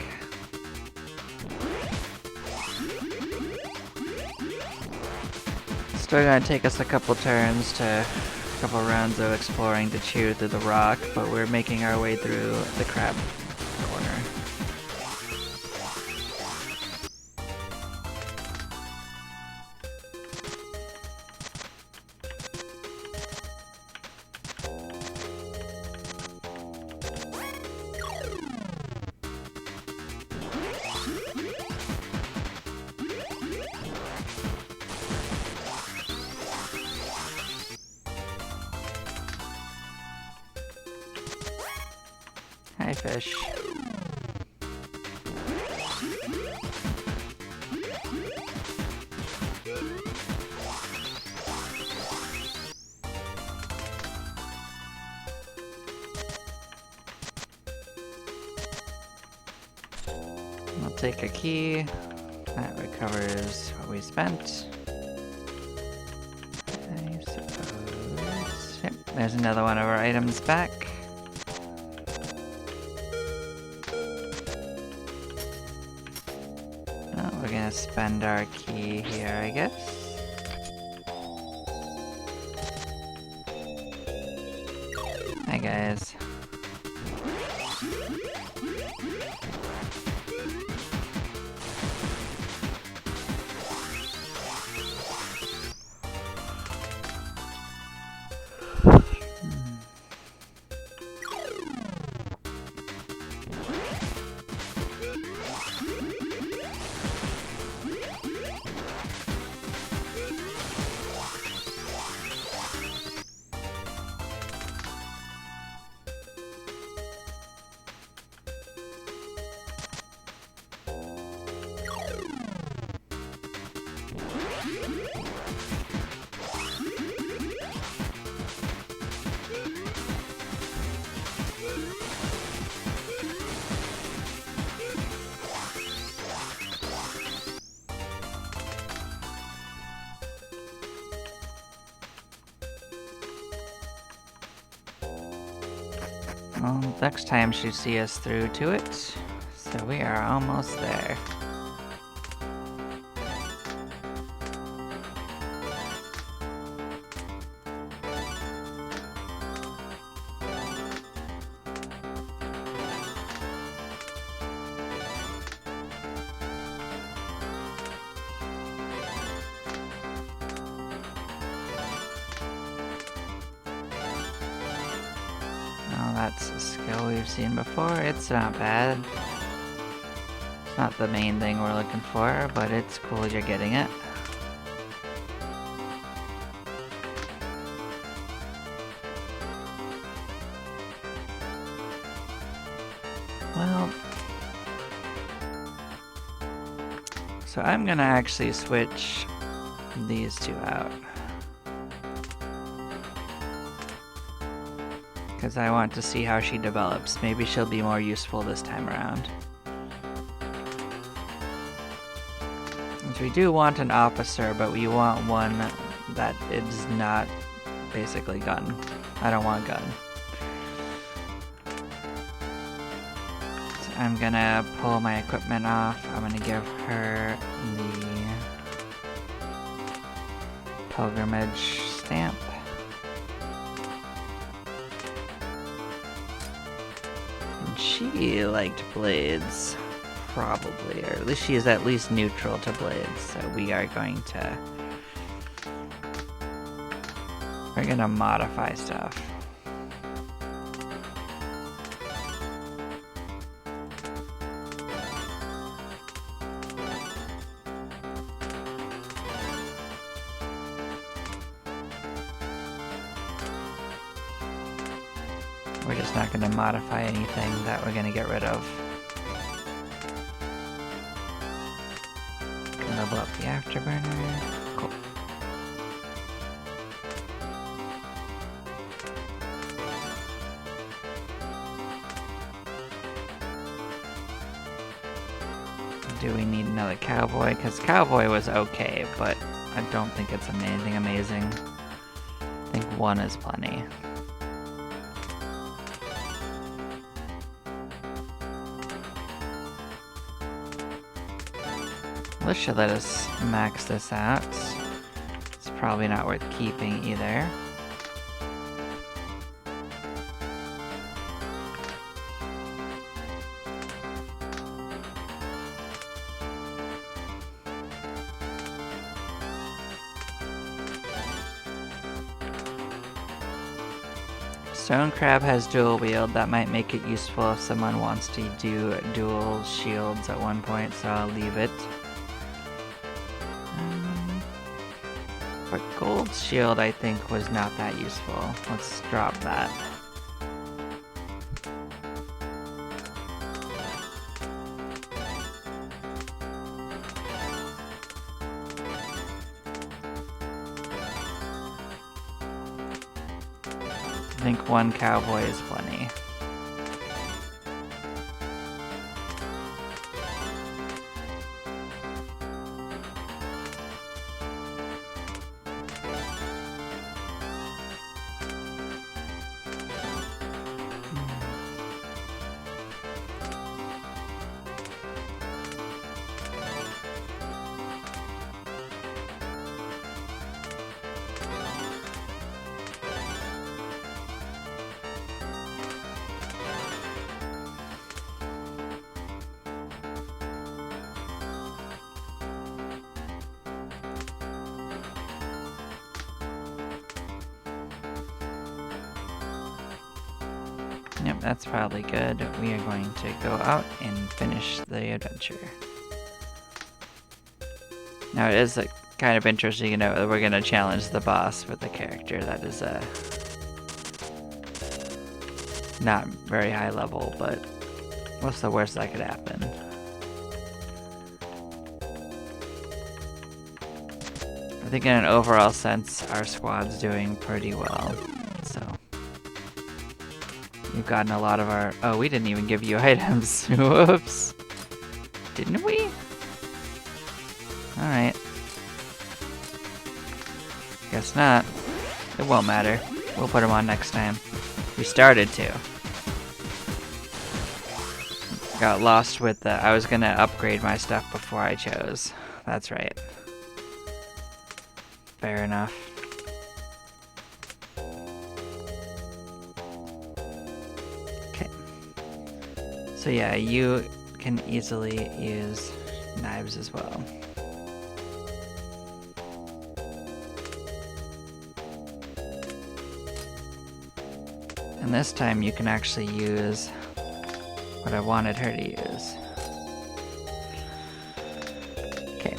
Speaker 1: Still gonna take us a couple turns to a couple rounds of exploring to chew through the rock, but we're making our way through the crab corner. Hi, fish. We'll take a key. That recovers what we spent. I suppose. Yep, there's another one of our items back. We're gonna spend our key here, I guess. Hi, guys. Well, next time she'll see us through to it, so we are almost there. That's a skill we've seen before. It's not bad. It's not the main thing we're looking for, but it's cool you're getting it. Well, so I'm gonna actually switch these two out. Because I want to see how she develops. Maybe she'll be more useful this time around. And we do want an officer, but we want one that is not basically gun. I don't want gun. So I'm gonna pull my equipment off. I'm gonna give her the pilgrimage stamp. She liked blades, probably, or at least she is at least neutral to blades, so we're gonna modify stuff. We're just not going to modify anything that we're going to get rid of. Level up the afterburner. Cool. Do we need another cowboy? Because cowboy was okay, but I don't think it's anything amazing. I think 1 is plenty. This should let us max this out. It's probably not worth keeping either. Stone Crab has dual wield. That might make it useful if someone wants to do dual shields at one point, so I'll leave it. But Gold Shield, I think, was not that useful. Let's drop that. I think 1 cowboy is plenty. Yep, that's probably good. We are going to go out and finish the adventure. Now it is kind of interesting, you know, that we're going to challenge the boss with the character that is not very high level, but what's the worst that could happen? I think in an overall sense, our squad's doing pretty well, so. We've gotten a lot of our... Oh, we didn't even give you items. Whoops. Didn't we? Alright. Guess not. It won't matter. We'll put them on next time. We started to. Got lost with the... I was gonna upgrade my stuff before I chose. That's right. Fair enough. So yeah, you can easily use knives as well. And this time you can actually use what I wanted her to use. Okay.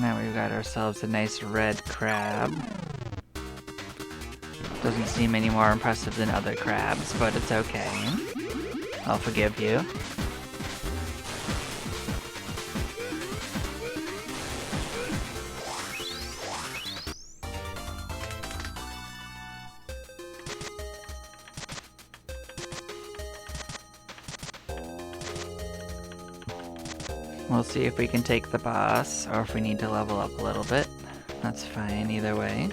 Speaker 1: Now we've got ourselves a nice red crab. Doesn't seem any more impressive than other crabs, but it's okay. I'll forgive you. We'll see if we can take the boss, or if we need to level up a little bit. That's fine either way.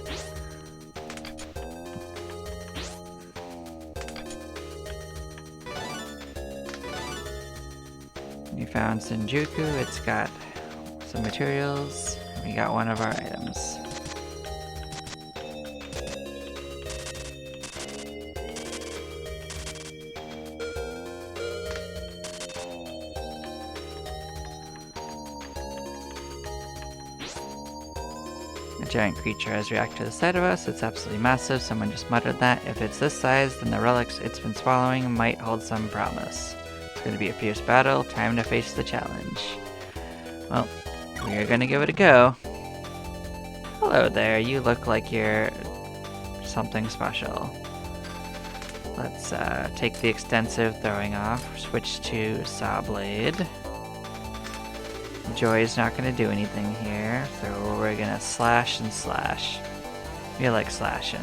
Speaker 1: We found Shinjuku. It's got some materials. We got one of our items. A giant creature has reacted to the sight of us. It's absolutely massive. Someone just muttered that. If it's this size, then the relics it's been swallowing might hold some promise. It's going to be a fierce battle. Time to face the challenge. Well, we are going to give it a go. Hello there. You look like you're something special. Let's take the extensive throwing off. Switch to saw blade. Joy's not going to do anything here, so we're going to slash and slash. We like slashing.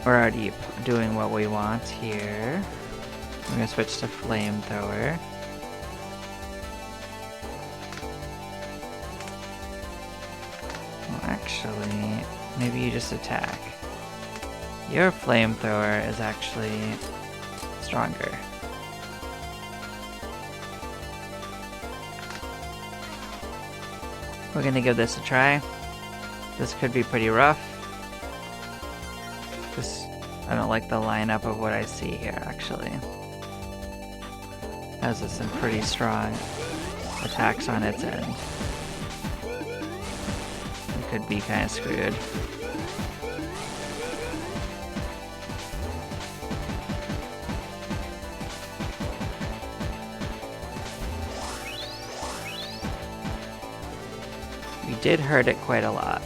Speaker 1: We're already doing what we want here. I'm going to switch to flamethrower. Well, actually, maybe you just attack. Your flamethrower is actually stronger. We're gonna give this a try. This could be pretty rough. I don't like the lineup of what I see here, actually. Has some pretty strong attacks on its end. It could be kind of screwed. We did hurt it quite a lot.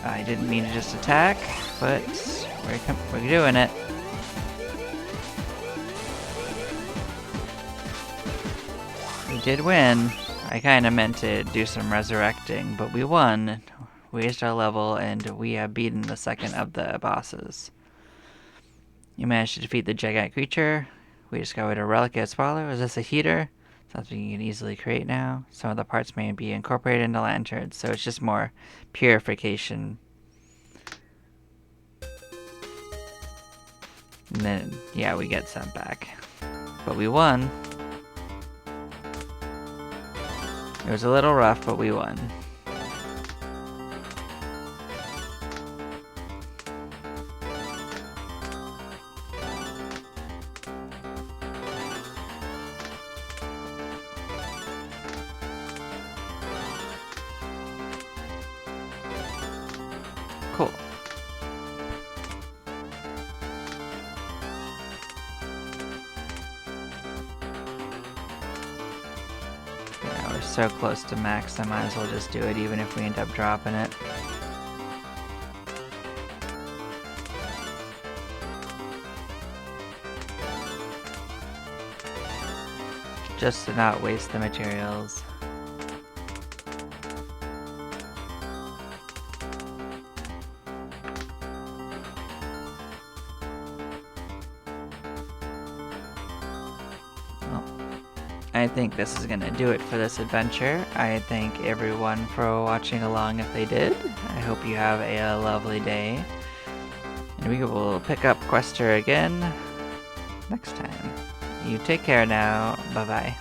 Speaker 1: I didn't mean to just attack, but we're doing it. We did win. I kind of meant to do some resurrecting, but we won. We raised our level, and we have beaten the second of the bosses. You managed to defeat the gigantic creature. We discovered a relic at Swallow. Is this a heater? Something you can easily create now. Some of the parts may be incorporated into lanterns, so it's just more purification. And then, yeah, we get sent back. But we won. It was a little rough, but we won. Cool. Yeah, we're so close to max, I might as well just do it even if we end up dropping it. Just to not waste the materials. I think this is gonna do it for this adventure. I thank everyone for watching along if they did. I hope you have a lovely day. And we will pick up Quester again next time. You take care now. Bye-bye.